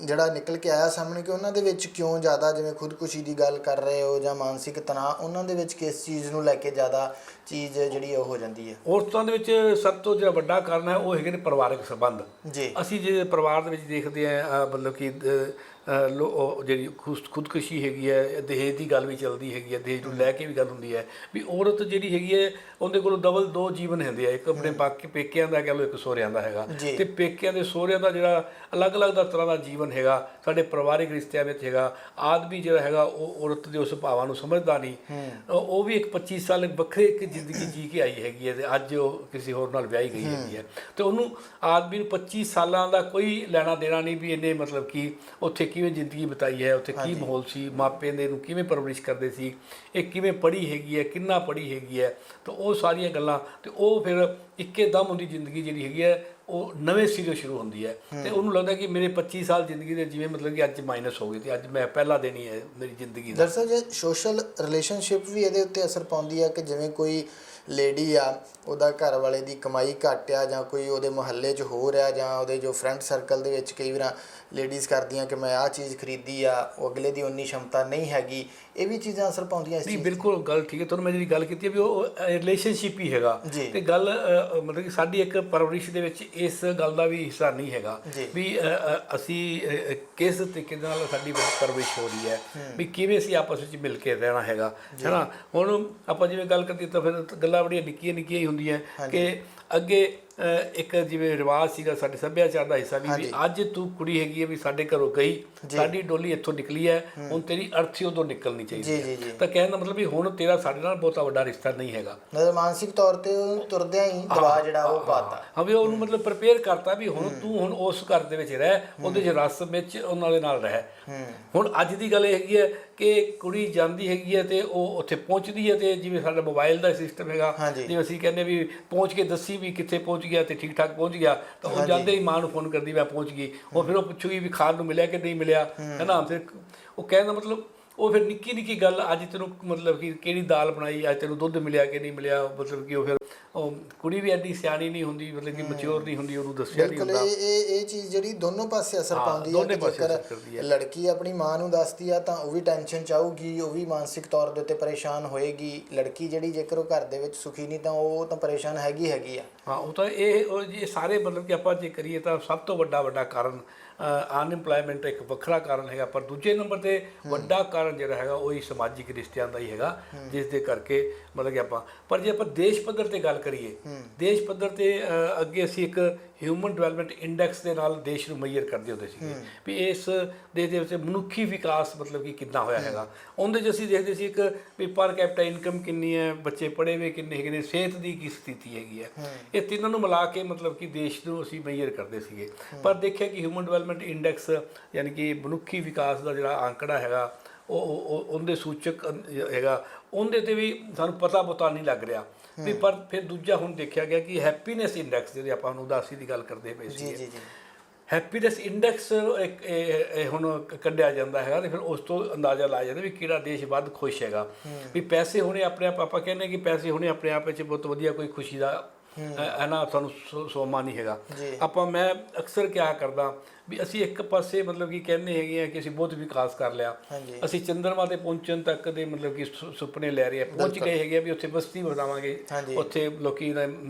ਜਿਹੜਾ ਨਿਕਲ ਕੇ ਆਇਆ ਸਾਹਮਣੇ ਕਿ ਉਹਨਾਂ ਦੇ ਵਿੱਚ ਕਿਉਂ ਜ਼ਿਆਦਾ, ਜਿਵੇਂ ਖੁਦਕੁਸ਼ੀ ਦੀ ਗੱਲ ਕਰ ਰਹੇ ਹੋ ਜਾਂ ਮਾਨਸਿਕ ਤਣਾਅ, ਉਹਨਾਂ ਦੇ ਵਿੱਚ ਕਿਸ ਚੀਜ਼ ਨੂੰ ਲੈ ਕੇ ਜ਼ਿਆਦਾ ਚੀਜ਼ ਜਿਹੜੀ ਉਹ ਹੋ ਜਾਂਦੀ ਹੈ? ਔਰਤਾਂ ਦੇ ਵਿੱਚ ਸਭ ਤੋਂ ਜਿਹੜਾ ਵੱਡਾ ਕਾਰਨ ਹੈ ਉਹ ਹੈਗੇ ਨੇ ਪਰਿਵਾਰਕ ਸੰਬੰਧ। ਅਸੀਂ ਜੇ ਪਰਿਵਾਰ ਦੇ ਵਿੱਚ ਦੇਖਦੇ ਹਾਂ ਮਤਲਬ ਕਿ ਜਿਹੜੀ ਖੁਦਕੁਸ਼ੀ ਹੈਗੀ ਹੈ, ਦਹੇਜ ਦੀ ਗੱਲ ਵੀ ਚੱਲਦੀ ਹੈਗੀ ਹੈ, ਦਹੇਜ ਨੂੰ ਲੈ ਕੇ ਵੀ ਗੱਲ ਹੁੰਦੀ ਹੈ ਵੀ ਔਰਤ ਜਿਹੜੀ ਹੈਗੀ ਹੈ ਉਹਦੇ ਕੋਲ ਡਬਲ 2 ਜੀਵਨ ਹੁੰਦੇ ਆ, ਇੱਕ ਆਪਣੇ ਬਾਕੀ ਪੇਕਿਆਂ ਦਾ ਕਹਿ ਲਓ, ਇੱਕ ਸਹੁਰਿਆਂ ਦਾ ਹੈਗਾ। ਤੇ ਪੇਕਿਆਂ ਦੇ ਸਹੁਰਿਆਂ ਦਾ ਜਿਹੜਾ ਅਲੱਗ-ਅਲੱਗ ਦਾ ਤਰ੍ਹਾਂ ਦਾ ਜੀਵਨ ਹੈਗਾ, ਸਾਡੇ ਪਰਿਵਾਰਿਕ ਰਿਸ਼ਤਿਆਂ ਵਿੱਚ ਹੈਗਾ। ਆਦਮੀ ਜਿਹੜਾ ਹੈਗਾ ਉਹ ਔਰਤ ਦੇ ਉਸ ਭਾਵਾਂ ਨੂੰ ਸਮਝਦਾ ਨਹੀਂ, ਉਹ ਵੀ ਇੱਕ 25 ਸਾਲ ਵੱਖਰੇ ਇੱਕ ਜ਼ਿੰਦਗੀ ਜੀ ਕੇ ਆਈ ਹੈਗੀ ਹੈ ਤੇ ਅੱਜ ਉਹ ਕਿਸੇ ਹੋਰ ਨਾਲ ਵਿਆਹੀ ਗਈ ਹੈਗੀ ਹੈ। ਤੇ ਉਹਨੂੰ ਆਦਮੀ ਨੂੰ 25 ਸਾਲਾਂ ਦਾ ਕੋਈ ਲੈਣਾ ਦੇਣਾ ਨਹੀਂ ਵੀ ਇਹਨੇ ਮਤਲਬ ਕਿ ਉੱਥੇ ਕਿਵੇਂ ਜ਼ਿੰਦਗੀ ਬਿਤਾਈ ਹੈ, ਉੱਥੇ ਕੀ ਮਾਹੌਲ ਸੀ, ਮਾਪੇ ਦੇ ਨੂੰ ਕਿਵੇਂ ਪਰਵਰਿਸ਼ ਕਰਦੇ ਸੀ, ਇਹ ਕਿਵੇਂ ਪੜ੍ਹੀ ਹੈਗੀ ਹੈ, ਕਿੰਨਾ ਪੜ੍ਹੀ ਹੈਗੀ ਹੈ, ਤਾਂ ਉਹ ਸਾਰੀਆਂ ਗੱਲਾਂ। ਤੇ ਉਹ ਫਿਰ ਇੱਕੇ ਦਮ ਉਹਦੀ ਜ਼ਿੰਦਗੀ ਜਿਹੜੀ ਹੈਗੀ ਹੈ ਉਹ ਨਵੇਂ ਸਿਰੇ ਸ਼ੁਰੂ ਹੁੰਦੀ ਹੈ। ਤੇ ਉਹਨੂੰ ਲੱਗਦਾ ਕਿ ਮੇਰੇ 25 ਸਾਲ ਜ਼ਿੰਦਗੀ ਦੇ ਜਿਵੇਂ ਮਤਲਬ ਕਿ ਅੱਜ ਮਾਈਨਸ ਹੋ ਗਏ ਤੇ ਅੱਜ ਮੈਂ ਪਹਿਲਾ ਦਿਨ ਹੀ ਹੈ ਮੇਰੀ ਜ਼ਿੰਦਗੀ ਦਾ। ਦਰਅਸਲ ਜੇ ਸੋਸ਼ਲ ਰਿਲੇਸ਼ਨਸ਼ਿਪ ਵੀ ਇਹਦੇ ਉੱਤੇ ਅਸਰ ਪਾਉਂਦੀ ਹੈ ਕਿ ਜਿਵੇਂ ਕੋਈ ਲੇਡੀ ਆ, ਉਹਦਾ ਘਰ ਵਾਲੇ ਦੀ ਕਮਾਈ ਘੱਟ ਆ, ਜਾਂ ਕੋਈ ਉਹਦੇ ਮੁਹੱਲੇ 'ਚ ਹੋ ਰਿਹਾ, ਜਾਂ ਉਹਦੇ ਜੋ ਫਰੈਂਡ ਸਰਕਲ ਦੇ ਵਿੱਚ ਕਈ ਵਾਰ ਲੇਡੀਜ਼ ਕਰਦੀਆਂ ਕਿ ਮੈਂ ਆਹ ਚੀਜ਼ ਖਰੀਦੀ ਆ, ਉਹ ਅਗਲੇ ਦੀ ਉਨੀ ਸ਼ਮਤਾ ਨਹੀਂ ਹੈਗੀ, ਇਹ ਵੀ ਚੀਜ਼ਾਂ ਅਸਰ ਪਾਉਂਦੀਆਂ ਇਸ ਨਹੀਂ, ਚੀਜ਼। ਬਿਲਕੁਲ ਗੱਲ ਠੀਕ ਹੈ। ਤੁਹਾਨੂੰ ਮੈਂ ਜਿਹੜੀ ਗੱਲ ਕੀਤੀ ਹੈ ਵੀ ਉਹ ਰਿਲੇਸ਼ਨਸ਼ਿਪ ਹੀ ਹੈਗਾ, ਤੇ ਗੱਲ ਮਤਲਬ ਕਿ ਸਾਡੀ ਇੱਕ ਪਰਵਰਿਸ਼ ਦੇ ਵਿੱਚ ਇਸ ਗੱਲ ਦਾ ਵੀ ਹਿੱਸਾ ਨਹੀਂ ਹੈਗਾ ਵੀ ਅਸੀਂ ਕਿਸ ਤਰੀਕੇ ਨਾਲ ਸਾਡੀ ਪਰਵਰਿਸ਼ ਹੋ ਰਹੀ ਹੈ, ਵੀ ਕਿਵੇਂ ਅਸੀਂ ਆਪਸ ਵਿੱਚ ਮਿਲ ਕੇ ਰਹਿਣਾ ਹੈਗਾ, ਹੈ ਨਾ। ਹੁਣ ਆਪਾਂ ਜਿਵੇਂ ਗੱਲ ਕਰਦੀ ਤਾਂ ਫਿਰ ਗੱਲਾਂ ਬੜੀਆਂ ਨਿੱਕੀਆਂ ਨਿੱਕੀਆਂ ਹੀ ਹੁੰਦੀਆਂ ਕਿ ਅੱਗੇ ਇੱਕ ਜਿਵੇਂ ਰਿਵਾਜ਼ ਸੀਗਾ ਸਾਡੇ ਸੱਭਿਆਚਾਰ ਦਾ ਹਿੱਸਾ ਵੀ ਅੱਜ ਤੂੰ ਕੁੜੀ ਹੈਗੀ ਹੈ ਵੀ ਸਾਡੇ ਘਰੋਂ ਗਈ, ਸਾਡੀ ਡੋਲੀ ਇੱਥੋਂ ਨਿਕਲੀ ਹੈ, ਹੁਣ ਤੇਰੀ ਅਰਥੀ ਉਦੋਂ ਨਿਕਲਣੀ ਚਾਹੀਦੀ ਹੈ। ਤਾਂ ਕਹਿਣ ਦਾ ਮਤਲਬ ਵੀ ਹੁਣ ਤੇਰਾ ਸਾਡੇ ਨਾਲ ਬਹੁਤਾ ਵੱਡਾ ਰਿਸ਼ਤਾ ਨਹੀਂ ਹੈਗਾ, ਮਤਲਬ ਮਾਨਸਿਕ ਤੌਰ ਤੇ ਤੁਰਦਿਆਂ ਹੀ ਦਬਾਅ ਜਿਹੜਾ ਉਹ ਪਾਤਾ। ਹਾਂ ਵੀ ਉਹਨੂੰ ਮਤਲਬ ਪ੍ਰਿਪੇਅਰ ਕਰਤਾ ਵੀ ਹੁਣ ਤੂੰ ਹੁਣ ਉਸ ਘਰ ਦੇ ਵਿੱਚ ਰਹਿ, ਉਹਦੇ 'ਚ ਰਸ ਵਿੱਚ ਉਹਨਾਂ ਦੇ ਨਾਲ ਰਹਿ। ਹੁਣ ਅੱਜ ਦੀ ਗੱਲ ਇਹ ਹੈਗੀ ਹੈ ਕਿ ਕੁੜੀ ਜਾਂਦੀ ਹੈਗੀ ਹੈ ਤੇ ਉਹ ਉੱਥੇ ਪਹੁੰਚਦੀ ਹੈ, ਤੇ ਜਿਵੇਂ ਸਾਡਾ ਮੋਬਾਈਲ ਦਾ ਸਿਸਟਮ ਹੈਗਾ, ਜਿਵੇਂ ਅਸੀਂ ਕਹਿੰਦੇ ਵੀ ਪਹੁੰਚ ਕੇ ਦੱਸੀ ਵੀ ਕਿੱਥੇ ਪਹੁੰਚ ਗਿਆ ਤੇ ਠੀਕ ਠਾਕ ਪਹੁੰਚ ਗਿਆ, ਤਾਂ ਉਹ ਜਾਂਦੇ ਹੀ ਮਾਂ ਨੂੰ ਫੋਨ ਕਰਦੀ ਮੈਂ ਪਹੁੰਚ ਗਈ। ਉਹ ਫਿਰ ਉਹ ਪੁੱਛੂਗੀ ਵੀ ਖਾਣ ਨੂੰ ਮਿਲਿਆ ਕਿ ਨਹੀਂ ਮਿਲਿਆ, ਹੈ ਨਾ। ਫਿਰ ਉਹ ਕਹਿਣ ਦਾ ਮਤਲਬ ਉਹ ਫਿਰ ਨਿੱਕੀ ਨਿੱਕੀ ਗੱਲ, ਅੱਜ ਤੈਨੂੰ ਮਤਲਬ ਕਿ ਕਿਹੜੀ ਦਾਲ ਬਣਾਈ, ਅੱਜ ਤੈਨੂੰ ਦੁੱਧ ਮਿਲਿਆ ਕਿ ਨਹੀਂ ਮਿਲਿਆ, ਮਤਲਬ ਕਿ ਉਹ ਫਿਰ ਉਹ ਕੁੜੀ ਵੀ ਐਡੀ ਸਿਆਣੀ ਨਹੀਂ ਹੁੰਦੀ, ਮਤਲਬ ਕਿ ਮੈਚਿਓਰ ਨਹੀਂ ਹੁੰਦੀ, ਉਹਨੂੰ ਦੱਸਿਆ ਨਹੀਂ ਹੁੰਦਾ। ਇਹ ਚੀਜ਼ ਜਿਹੜੀ ਦੋਨੋਂ ਪਾਸੇ ਅਸਰ ਪਾਉਂਦੀ ਹੈ। ਜੇਕਰ ਲੜਕੀ ਆਪਣੀ ਮਾਂ ਨੂੰ ਦੱਸਦੀ ਆ ਤਾਂ ਉਹ ਵੀ ਟੈਨਸ਼ਨ 'ਚ ਆਊਗੀ, ਉਹ ਵੀ ਮਾਨਸਿਕ ਤੌਰ ਦੇ ਉੱਤੇ ਪਰੇਸ਼ਾਨ ਹੋਏਗੀ। ਲੜਕੀ ਜਿਹੜੀ ਜੇਕਰ ਉਹ ਘਰ ਦੇ ਵਿੱਚ ਸੁਖੀ ਨਹੀਂ ਤਾਂ ਉਹ ਤਾਂ ਪਰੇਸ਼ਾਨ ਹੈਗੀ ਆ। ਹਾਂ, ਉਹ ਤਾਂ ਇਹ ਸਾਰੇ ਮਤਲਬ ਕਿ ਆਪਾਂ ਜੇ ਕਰੀਏ ਤਾਂ ਸਭ ਤੋਂ ਵੱਡਾ ਕਾਰਨ ਅਨਇੰਪਲੋਇਮੈਂਟ ਇੱਕ ਵੱਖਰਾ ਕਾਰਨ ਹੈਗਾ, ਪਰ ਦੂਜੇ ਨੰਬਰ 'ਤੇ ਵੱਡਾ ਕਾਰਨ ਜਿਹੜਾ ਹੈਗਾ ਉਹ ਹੀ ਸਮਾਜਿਕ ਰਿਸ਼ਤਿਆਂ ਦਾ ਹੀ ਹੈਗਾ, ਜਿਸ ਦੇ ਕਰਕੇ ਮਤਲਬ ਕਿ ਪਰ ਜੇ ਆਪਾਂ ਦੇਸ਼ ਪੱਧਰ 'ਤੇ ਗੱਲ ਕਰੀਏ, ਦੇਸ਼ ਪੱਧਰ 'ਤੇ ਅੱਗੇ ਅਸੀਂ ਇੱਕ ਹਿਊਮਨ ਡਿਵੈਲਪਮੈਂਟ ਇੰਡੈਕਸ ਦੇ ਨਾਲ ਦੇਸ਼ ਨੂੰ ਮੈਜ਼ਰ ਕਰਦੇ ਹੁੰਦੇ ਸੀਗੇ ਵੀ ਇਸ ਦੇਸ਼ ਦੇ ਵਿੱਚ ਮਨੁੱਖੀ ਵਿਕਾਸ ਮਤਲਬ ਕਿ ਕਿੰਨਾ ਹੋਇਆ ਹੈਗਾ। ਉਹਦੇ 'ਚ ਅਸੀਂ ਦੇਖਦੇ ਸੀ ਇੱਕ ਵੀ ਪਰ ਕੈਪੀਟਾ ਇਨਕਮ ਕਿੰਨੀ ਹੈ, ਬੱਚੇ ਪੜ੍ਹੇ ਹੋਏ ਕਿੰਨੇ ਹੈਗੇ ਨੇ, ਸਿਹਤ ਦੀ ਕੀ ਸਥਿਤੀ ਹੈਗੀ ਹੈ, ਇਹ ਤਿੰਨਾਂ ਨੂੰ ਮਿਲਾ ਕੇ ਮਤਲਬ ਕਿ ਦੇਸ਼ ਨੂੰ ਅਸੀਂ ਮੈਜ਼ਰ ਕਰਦੇ ਸੀਗੇ। ਪਰ ਦੇਖਿਆ ਕਿ ਹਿਊਮਨ ਡਿਵੈਲਪਮੈਂਟ ਇੰਡੈਕਸ ਯਾਨੀ ਕਿ ਮਨੁੱਖੀ ਵਿਕਾਸ ਦਾ ਜਿਹੜਾ ਆંકੜਾ ਹੈਗਾ ਉਹ ਉਹਦੇ ਸੂਚਕ ਹੈਗਾ, ਉਹਦੇ 'ਤੇ ਵੀ ਸਾਨੂੰ ਪਤਾ ਨਹੀਂ ਲੱਗ ਰਿਹਾ ਵੀ। ਪਰ ਫਿਰ ਦੂਜਾ ਹੁਣ ਦੇਖਿਆ ਗਿਆ ਕਿ ਹੈਪੀਨੈਸ ਇੰਡੈਕਸ, ਜਿਹਦੇ ਆਪਾਂ ਹੁਣ ਉਦਾਸੀ ਦੀ ਗੱਲ ਕਰਦੇ ਪਏ ਸੀ, ਹੈਪੀਨੈਸ ਇੰਡੈਕਸ ਹੁਣ ਕੱਢਿਆ ਜਾਂਦਾ ਹੈਗਾ, ਤੇ ਫਿਰ ਉਸ ਤੋਂ ਅੰਦਾਜ਼ਾ ਲਾਇਆ ਜਾਂਦਾ ਵੀ ਕਿਹੜਾ ਦੇਸ਼ ਵੱਧ ਖੁਸ਼ ਹੈਗਾ। ਵੀ ਪੈਸੇ ਹੋਣੇ ਆਪਣੇ ਆਪ, ਆਪਾਂ ਕਹਿੰਦੇ ਕਿ ਪੈਸੇ ਹੋਣੇ ਆਪਣੇ ਆਪ ਵਿੱਚ ਬਹੁਤ ਵਧੀਆ ਕੋਈ ਖੁਸ਼ੀ ਦਾ ਹੈ ਨਾ, ਸਾਨੂੰ ਸੋਮਾ ਨਹੀਂ ਹੈਗਾ। ਮੈਂ ਅਕਸਰ ਕਿਹਾ ਕਰਦਾ ਵੀ ਅਸੀਂ ਇੱਕ ਪਾਸੇ ਮਤਲਬ ਕਿ ਕਹਿੰਦੇ ਹੈਗੇ ਆ ਕਿ ਅਸੀਂ ਬਹੁਤ ਵਿਕਾਸ ਕਰ ਲਿਆ, ਅਸੀਂ ਚੰਦਰਮਾ 'ਤੇ ਪਹੁੰਚਣ ਤੱਕ ਦੇ ਮਤਲਬ ਕਿ ਸੁਪਨੇ ਲੈ ਰਹੇ ਆ, ਪਹੁੰਚ ਗਏ ਹੈਗੇ ਵੀ ਉੱਥੇ ਬਸਤੀ ਬਣਾਵਾਂਗੇ, ਉੱਥੇ ਲੋਕੀ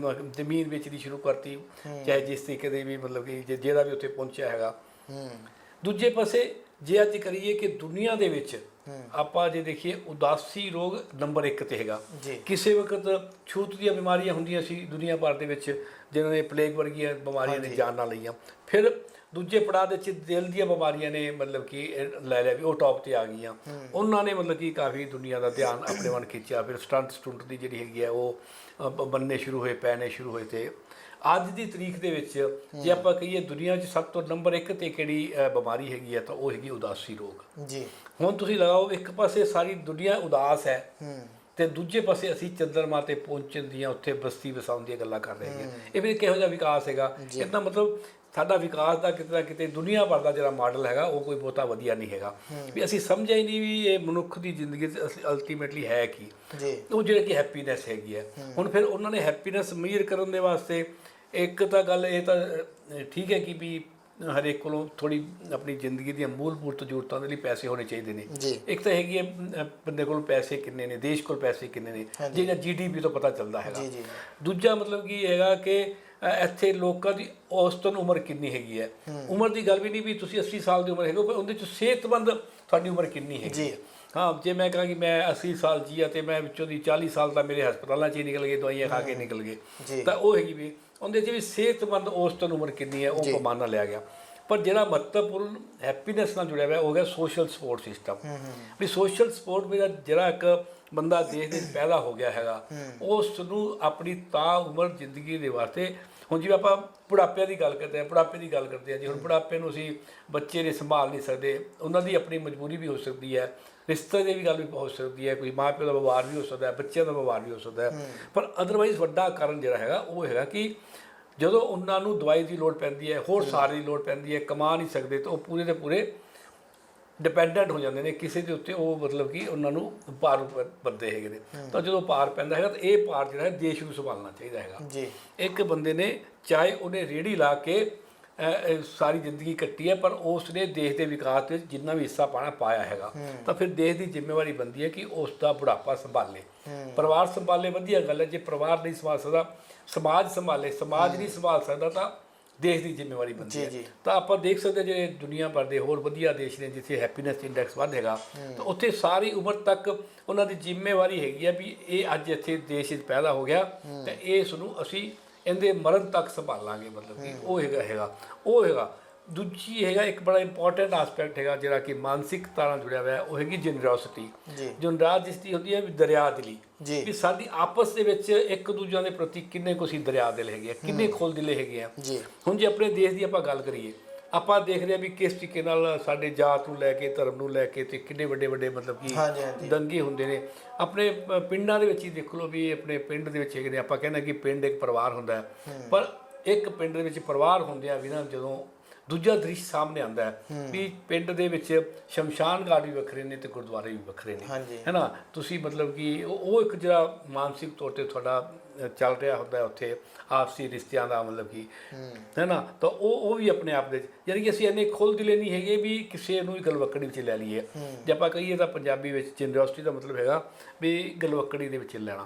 ਜ਼ਮੀਨ ਵੇਚਣੀ ਸ਼ੁਰੂ ਕਰਤੀ, ਚਾਹੇ ਜਿਸ ਤਰੀਕੇ ਦੇ ਵੀ ਮਤਲਬ ਕਿ ਜਿਹੜਾ ਵੀ ਉੱਥੇ ਪਹੁੰਚਿਆ ਹੈਗਾ। ਦੂਜੇ ਪਾਸੇ ਜੇ ਅੱਜ ਕਰੀਏ ਕਿ ਦੁਨੀਆ ਦੇ ਵਿੱਚ ਆਪਾਂ ਜੇ ਦੇਖੀਏ ਉਦਾਸੀ ਰੋਗ ਨੰਬਰ 1 'ਤੇ ਹੈਗਾ। ਕਿਸੇ ਵਕਤ ਛੂਤ ਦੀਆਂ ਬਿਮਾਰੀਆਂ ਹੁੰਦੀਆਂ ਸੀ ਦੁਨੀਆ ਭਰ ਦੇ ਵਿੱਚ, ਜਿਨ੍ਹਾਂ ਨੇ ਪਲੇਗ ਵਰਗੀਆਂ ਬਿਮਾਰੀਆਂ ਨੇ ਜਾਨਾਂ ਲਈਆਂ। ਫਿਰ ਦੂਜੇ ਪੜਾਅ ਦੇ ਵਿੱਚ ਦਿਲ ਦੀਆਂ ਬਿਮਾਰੀਆਂ ਨੇ ਮਤਲਬ ਕਿ ਲੈ ਲਿਆ ਵੀ ਉਹ ਟੌਪ 'ਤੇ ਆ ਗਈਆਂ, ਉਹਨਾਂ ਨੇ ਮਤਲਬ ਕਿ ਕਾਫੀ ਦੁਨੀਆ ਦਾ ਧਿਆਨ ਆਪਣੇ ਵੱਲ ਖਿੱਚਿਆ। ਫਿਰ ਸਟੰਟ ਦੀ ਜਿਹੜੀ ਹੈਗੀ ਹੈ ਉਹ ਬਣਨੇ ਸ਼ੁਰੂ ਹੋਏ, ਪੈਣੇ ਸ਼ੁਰੂ ਹੋਏ। ਤੇ ਅੱਜ ਦੀ ਤਰੀਕ ਦੇ ਵਿੱਚ ਜੇ ਆਪਾਂ ਕਹੀਏ ਦੁਨੀਆ 'ਚ ਸਭ ਤੋਂ ਨੰਬਰ 1 'ਤੇ ਕਿਹੜੀ ਬਿਮਾਰੀ ਹੈਗੀ ਹੈ ਤਾਂ ਉਹ ਹੈਗੀ ਉਦਾਸੀ ਰੋਗ। ਹੁਣ ਤੁਸੀਂ ਲਗਾਓ, ਇੱਕ ਪਾਸੇ ਸਾਰੀ ਦੁਨੀਆ ਉਦਾਸ ਹੈ ਤੇ ਦੂਜੇ ਪਾਸੇ ਅਸੀਂ ਚੰਦਰਮਾ 'ਤੇ ਪਹੁੰਚਣ ਦੀਆਂ, ਉੱਥੇ ਬਸਤੀ ਵਸਾਉਣ ਦੀਆਂ ਗੱਲਾਂ ਕਰ ਰਹੇ ਹਾਂ। ਇਹ ਫਿਰ ਕਿਹੋ ਜਿਹਾ ਵਿਕਾਸ ਹੈਗਾ? ਇਹਦਾ ਮਤਲਬ ਸਾਡਾ ਵਿਕਾਸ ਦਾ ਕਿਤੇ ਨਾ ਕਿਤੇ ਦੁਨੀਆ ਭਰ ਦਾ ਜਿਹੜਾ ਮਾਡਲ ਹੈਗਾ ਉਹ ਕੋਈ ਬਹੁਤਾ ਵਧੀਆ ਨਹੀਂ ਹੈਗਾ। ਵੀ ਅਸੀਂ ਸਮਝਿਆ ਹੀ ਨਹੀਂ ਵੀ ਇਹ ਮਨੁੱਖ ਦੀ ਜ਼ਿੰਦਗੀ 'ਚ ਅਸੀਂ ਅਲਟੀਮੇਟਲੀ ਹੈ ਕੀ, ਉਹ ਜਿਹੜਾ ਕਿ ਹੈਪੀਨੈਸ ਹੈਗੀ ਹੈ। ਹੁਣ ਫਿਰ ਉਹਨਾਂ ਨੇ ਹੈਪੀਨੈਸ ਮੇਜ਼ਰ ਕਰਨ ਦੇ ਵਾਸਤੇ ਇੱਕ ਤਾਂ ਗੱਲ ਇਹ ਤਾਂ ਠੀਕ ਹੈ ਕਿ ਵੀ ਹਰੇਕ ਕੋਲੋਂ ਥੋੜ੍ਹੀ ਆਪਣੀ ਜ਼ਿੰਦਗੀ ਦੀਆਂ ਮੂਲਭੂਤ ਜ਼ਰੂਰਤਾਂ ਦੇ ਲਈ ਪੈਸੇ ਹੋਣੇ ਚਾਹੀਦੇ ਨੇ। ਜੀ। ਇੱਕ ਤਾਂ ਹੈਗੀ ਹੈ ਬੰਦੇ ਕੋਲ ਪੈਸੇ ਕਿੰਨੇ ਨੇ, ਦੇਸ਼ ਕੋਲ ਪੈਸੇ ਕਿੰਨੇ ਨੇ, ਜਿਹਦਾ GDP ਤੋਂ ਪਤਾ ਚੱਲਦਾ ਹੈਗਾ। ਦੂਜਾ ਮਤਲਬ ਕੀ ਹੈਗਾ ਕਿ ਇੱਥੇ ਲੋਕਾਂ ਦੀ ਔਸਤਨ ਉਮਰ ਕਿੰਨੀ ਹੈਗੀ ਹੈ। ਉਮਰ ਦੀ ਗੱਲ ਵੀ ਨਹੀਂ ਵੀ ਤੁਸੀਂ 80 ਸਾਲ ਦੀ ਉਮਰ ਹੈਗੀ, ਪਰ ਉਹਦੇ 'ਚ ਸਿਹਤਮੰਦ ਤੁਹਾਡੀ ਉਮਰ ਕਿੰਨੀ ਹੈਗੀ ਹੈ। ਹਾਂ, ਜੇ ਮੈਂ ਕਹਾਂ ਕਿ ਮੈਂ 80 ਸਾਲ ਜੀਆ ਅਤੇ ਮੈਂ ਵਿੱਚੋਂ ਦੀ 40 ਸਾਲ ਤਾਂ ਮੇਰੇ ਹਸਪਤਾਲਾਂ 'ਚ ਹੀ ਨਿਕਲ ਗਏ, ਦਵਾਈਆਂ ਖਾ ਕੇ ਨਿਕਲ ਗਏ, ਤਾਂ ਉਹ ਹੈਗੀ ਵੀ ਉਹਦੇ 'ਚ ਵੀ ਸਿਹਤਮੰਦ ਔਸਤਨ ਉਮਰ ਕਿੰਨੀ ਹੈ, ਉਹ ਪੈਮਾਨਾ ਲਿਆ ਗਿਆ। ਪਰ ਜਿਹੜਾ ਮਹੱਤਵਪੂਰਨ ਹੈਪੀਨੈਸ ਨਾਲ ਜੁੜਿਆ ਹੋਇਆ ਉਹ ਹੋ ਗਿਆ ਸੋਸ਼ਲ ਸਪੋਰਟ ਸਿਸਟਮ। ਵੀ ਸੋਸ਼ਲ ਸਪੋਰਟ ਮੇਰਾ ਜਿਹੜਾ ਇੱਕ ਬੰਦਾ ਦੇਸ਼ ਦੇ ਵਿੱਚ ਪੈਦਾ ਹੋ ਗਿਆ ਹੈਗਾ, ਉਸ ਨੂੰ ਆਪਣੀ ਤਾਂ ਉਮਰ ਜ਼ਿੰਦਗੀ ਦੇ ਵਾਸਤੇ, ਹੁਣ ਜਿਵੇਂ ਆਪਾਂ ਬੁਢਾਪੇ ਦੀ ਗੱਲ ਕਰਦੇ ਹਾਂ, ਜੀ ਹੁਣ ਬੁਢਾਪੇ ਨੂੰ ਅਸੀਂ ਬੱਚੇ ਨੇ ਸੰਭਾਲ ਨਹੀਂ ਸਕਦੇ, ਉਹਨਾਂ ਦੀ ਆਪਣੀ ਮਜਬੂਰੀ ਵੀ ਹੋ ਸਕਦੀ ਹੈ, ਰਿਸ਼ਤੇ ਦੀ ਵੀ ਗੱਲ ਵੀ ਹੋ ਸਕਦੀ ਹੈ, ਕੋਈ ਮਾਂ ਪਿਓ ਦਾ ਵਿਵਹਾਰ ਵੀ ਹੋ ਸਕਦਾ ਹੈ, ਬੱਚਿਆਂ ਦਾ ਵਿਵਹਾਰ ਵੀ ਹੋ ਸਕਦਾ ਹੈ। ਪਰ ਅਦਰਵਾਈਜ਼ ਵੱਡਾ ਕਾਰਨ ਜਿਹੜਾ ਹੈਗਾ ਉਹ ਹੈਗਾ ਕਿ ਜਦੋਂ ਉਹਨਾਂ ਨੂੰ ਦਵਾਈ ਦੀ ਲੋੜ ਪੈਂਦੀ ਹੈ, ਹੋਰ ਸਹਾਰੇ ਦੀ ਲੋੜ ਪੈਂਦੀ ਹੈ, ਕਮਾ ਨਹੀਂ ਸਕਦੇ, ਤਾਂ ਉਹ ਪੂਰੇ ਦੇ ਪੂਰੇ ਡਿਪੈਂਡੈਂਟ ਹੋ ਜਾਂਦੇ ਨੇ ਕਿਸੇ ਦੇ ਉੱਤੇ। ਉਹ ਮਤਲਬ ਕਿ ਉਹਨਾਂ ਨੂੰ ਭਾਰੂ ਬੰਦੇ ਹੈਗੇ ਨੇ, ਤਾਂ ਜਦੋਂ ਭਾਰ ਪੈਂਦਾ ਹੈਗਾ ਤਾਂ ਇਹ ਭਾਰ ਜਿਹੜਾ ਹੈ ਦੇਸ਼ ਨੂੰ ਸੰਭਾਲਣਾ ਚਾਹੀਦਾ ਹੈਗਾ। ਇੱਕ ਬੰਦੇ ਨੇ ਚਾਹੇ ਉਹਨੇ ਰੇਹੜੀ ਲਾ ਕੇ ਸਾਰੀ ਜ਼ਿੰਦਗੀ ਕੱਟੀ ਹੈ, ਪਰ ਉਸ ਨੇ ਦੇਸ਼ ਦੇ ਵਿਕਾਸ ਵਿੱਚ ਜਿੰਨਾ ਵੀ ਹਿੱਸਾ ਪਾਇਆ ਹੈਗਾ, ਤਾਂ ਫਿਰ ਦੇਸ਼ ਦੀ ਜ਼ਿੰਮੇਵਾਰੀ ਬਣਦੀ ਹੈ ਕਿ ਉਸ ਦਾ ਬੁਢਾਪਾ ਸੰਭਾਲੇ, ਪਰਿਵਾਰ ਸੰਭਾਲੇ। ਵਧੀਆ ਗੱਲ ਹੈ, ਜੇ ਪਰਿਵਾਰ ਨਹੀਂ ਸੰਭਾਲ ਸਕਦਾ ਸਮਾਜ ਸੰਭਾਲੇ, ਸਮਾਜ ਨਹੀਂ ਸੰਭਾਲ ਸਕਦਾ ਤਾਂ ਦੇਸ਼ ਦੀ ਜ਼ਿੰਮੇਵਾਰੀ ਬਣਦੀ ਹੈ। ਤਾਂ ਆਪਾਂ ਦੇਖ ਸਕਦੇ ਜਿਹੜੇ ਦੁਨੀਆ ਭਰ ਦੇ ਹੋਰ ਵਧੀਆ ਦੇਸ਼ ਨੇ ਜਿੱਥੇ ਹੈਪੀਨੈਸ ਇੰਡੈਕਸ ਵੱਧ ਹੈਗਾ, ਤਾਂ ਉੱਥੇ ਸਾਰੀ ਉਮਰ ਤੱਕ ਉਹਨਾਂ ਦੀ ਜ਼ਿੰਮੇਵਾਰੀ ਹੈਗੀ ਹੈ ਵੀ ਇਹ ਅੱਜ ਇੱਥੇ ਦੇਸ਼ ਵਿੱਚ ਪੈਦਾ ਹੋ ਗਿਆ ਤਾਂ ਇਸ ਨੂੰ ਅਸੀਂ ਇਹਦੇ ਮਰਨ ਤੱਕ ਸੰਭਾਲਾਂਗੇ। ਮਤਲਬ ਕਿ ਉਹ ਹੈਗਾ ਦੂਜੀ ਹੈਗਾ ਇੱਕ ਬੜਾ ਇੰਪੋਰਟੈਂਟ ਆਸਪੈਕਟ ਹੈਗਾ ਜਿਹੜਾ ਕਿ ਮਾਨਸਿਕਤਾ ਨਾਲ ਜੁੜਿਆ ਹੋਇਆ, ਉਹ ਹੈਗੀ ਜਨਰੋਸਿਟੀ। ਜਨਰੋਸਿਟੀ ਹੁੰਦੀ ਹੈ ਵੀ ਦਰਿਆ ਦਿਲੀ, ਵੀ ਸਾਡੀ ਆਪਸ ਦੇ ਵਿੱਚ ਇੱਕ ਦੂਜਿਆਂ ਦੇ ਪ੍ਰਤੀ ਕਿੰਨੇ ਕੁ ਅਸੀਂ ਦਰਿਆ ਦਿਲ ਹੈਗੇ ਆ, ਕਿੰਨੇ ਖੁੱਲ੍ਹ ਦਿਲੇ ਹੈਗੇ ਆ। ਹੁਣ ਜੇ ਆਪਣੇ ਦੇਸ਼ ਦੀ ਆਪਾਂ ਗੱਲ ਕਰੀਏ, ਆਪਾਂ ਦੇਖਦੇ ਹਾਂ ਵੀ ਕਿਸ ਤਰੀਕੇ ਨਾਲ ਸਾਡੇ ਜਾਤ ਨੂੰ ਲੈ ਕੇ, ਧਰਮ ਨੂੰ ਲੈ ਕੇ ਤੇ ਕਿੰਨੇ ਵੱਡੇ ਮਤਲਬ ਕਿ ਦੰਗੇ ਹੁੰਦੇ ਨੇ। ਆਪਣੇ ਪਿੰਡਾਂ ਦੇ ਵਿੱਚ ਹੀ ਦੇਖ ਲਓ ਵੀ ਆਪਣੇ ਪਿੰਡ ਦੇ ਵਿੱਚ ਹੈਗੇ ਨੇ, ਆਪਾਂ ਕਹਿੰਦੇ ਕਿ ਪਿੰਡ ਇੱਕ ਪਰਿਵਾਰ ਹੁੰਦਾ ਹੈ, ਪਰ ਇੱਕ ਪਿੰਡ ਦੇ ਵਿੱਚ ਪਰਿਵਾਰ ਹੁੰਦਿਆਂ ਵੀ ਨਾ ਜਦੋਂ ਦੂਜਾ ਦ੍ਰਿਸ਼ ਸਾਹਮਣੇ ਆਉਂਦਾ ਹੈ ਵੀ ਪਿੰਡ ਦੇ ਵਿੱਚ ਸ਼ਮਸ਼ਾਨ ਘਾਟ ਵੀ ਵੱਖਰੇ ਨੇ ਤੇ ਗੁਰਦੁਆਰੇ ਵੀ ਵੱਖਰੇ ਨੇ, ਹੈ ਨਾ। ਤੁਸੀਂ ਮਤਲਬ ਕਿ ਉਹ ਇੱਕ ਜਿਹੜਾ ਮਾਨਸਿਕ ਤੌਰ 'ਤੇ ਤੁਹਾਡਾ ਚੱਲ ਰਿਹਾ ਹੁੰਦਾ ਉੱਥੇ ਆਪਸੀ ਰਿਸ਼ਤਿਆਂ ਦਾ ਮਤਲਬ ਕਿ, ਹੈ ਨਾ, ਤਾਂ ਉਹ ਵੀ ਆਪਣੇ ਆਪ ਦੇ ਯਾਨੀ ਕਿ ਅਸੀਂ ਇੰਨੇ ਖੁੱਲ੍ਹ ਦਿਲੇ ਨਹੀਂ ਹੈਗੇ ਵੀ ਕਿਸੇ ਨੂੰ ਵੀ ਗਲਵੱਕੜੀ ਵਿੱਚ ਲੈ ਲਈਏ। ਜੇ ਆਪਾਂ ਕਹੀਏ ਤਾਂ ਪੰਜਾਬੀ ਵਿੱਚ ਜਨਰੋਸਿਟੀ ਦਾ ਮਤਲਬ ਹੈਗਾ ਵੀ ਗਲਵੱਕੜੀ ਦੇ ਵਿੱਚ ਲੈਣਾ।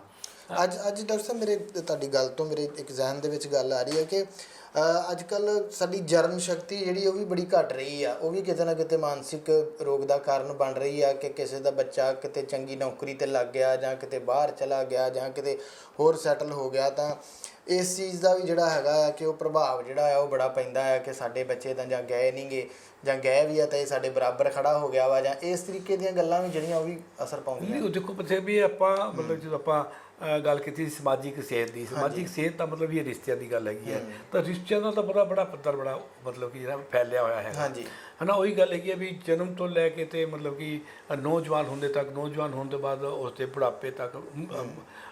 ਅੱਜ ਡਾਕਟਰ ਸਾਹਿਬ ਮੇਰੇ ਤੁਹਾਡੀ ਗੱਲ ਤੋਂ ਮੇਰੇ ਇੱਕ ਜ਼ਿਹਨ ਦੇ ਵਿੱਚ ਗੱਲ ਆ ਰਹੀ ਹੈ ਕਿ ਅੱਜ ਕੱਲ੍ਹ ਸਾਡੀ ਜਰਨ ਸ਼ਕਤੀ ਜਿਹੜੀ ਉਹ ਵੀ ਬੜੀ ਘੱਟ ਰਹੀ ਆ, ਉਹ ਵੀ ਕਿਤੇ ਨਾ ਕਿਤੇ ਮਾਨਸਿਕ ਰੋਗ ਦਾ ਕਾਰਨ ਬਣ ਰਹੀ ਆ ਕਿ ਕਿਸੇ ਦਾ ਬੱਚਾ ਕਿਤੇ ਚੰਗੀ ਨੌਕਰੀ 'ਤੇ ਲੱਗ ਗਿਆ ਜਾਂ ਕਿਤੇ ਬਾਹਰ ਚਲਾ ਗਿਆ ਜਾਂ ਕਿਤੇ ਹੋਰ ਸੈਟਲ ਹੋ ਗਿਆ, ਤਾਂ ਇਸ ਚੀਜ਼ ਦਾ ਵੀ ਜਿਹੜਾ ਹੈਗਾ ਆ ਕਿ ਉਹ ਪ੍ਰਭਾਵ ਜਿਹੜਾ ਆ ਉਹ ਬੜਾ ਪੈਂਦਾ ਹੈ ਕਿ ਸਾਡੇ ਬੱਚੇ ਤਾਂ ਜਾਂ ਗਏ ਨਹੀਂ ਗੇ ਜਾਂ ਗਏ ਵੀ ਆ ਤਾਂ ਇਹ ਸਾਡੇ ਬਰਾਬਰ ਖੜਾ ਹੋ ਗਿਆ ਵਾ, ਜਾਂ ਇਸ ਤਰੀਕੇ ਦੀਆਂ ਗੱਲਾਂ ਵੀ ਜਿਹੜੀਆਂ ਉਹ ਵੀ ਅਸਰ ਪਾਉਂਦੀਆਂ। ਨਹੀਂ, ਦੇਖੋ ਪਿੱਛੇ ਵੀ ਆਪਾਂ ਮਤਲਬ ਜਦੋਂ ਆਪਾਂ ਗੱਲ ਕੀਤੀ ਸੀ ਸਮਾਜਿਕ ਸਿਹਤ ਦੀ, ਸਮਾਜਿਕ ਸਿਹਤ ਦਾ ਮਤਲਬ ਇਹ ਰਿਸ਼ਤਿਆਂ ਦੀ ਗੱਲ ਹੈਗੀ ਹੈ, ਤਾਂ ਰਿਸ਼ਤਿਆਂ ਦਾ ਤਾਂ ਬੜਾ ਪੱਧਰ ਬੜਾ ਮਤਲਬ ਕਿ ਜਿਹੜਾ ਫੈਲਿਆ ਹੋਇਆ ਹੈ, ਹੈ ਨਾ। ਉਹੀ ਗੱਲ ਹੈਗੀ ਹੈ ਵੀ ਜਨਮ ਤੋਂ ਲੈ ਕੇ ਤੇ ਮਤਲਬ ਕਿ ਨੌਜਵਾਨ ਹੁੰਦੇ ਤੱਕ, ਨੌਜਵਾਨ ਹੋਣ ਤੋਂ ਬਾਅਦ ਉਸ ਦੇ ਬੁਢਾਪੇ ਤੱਕ,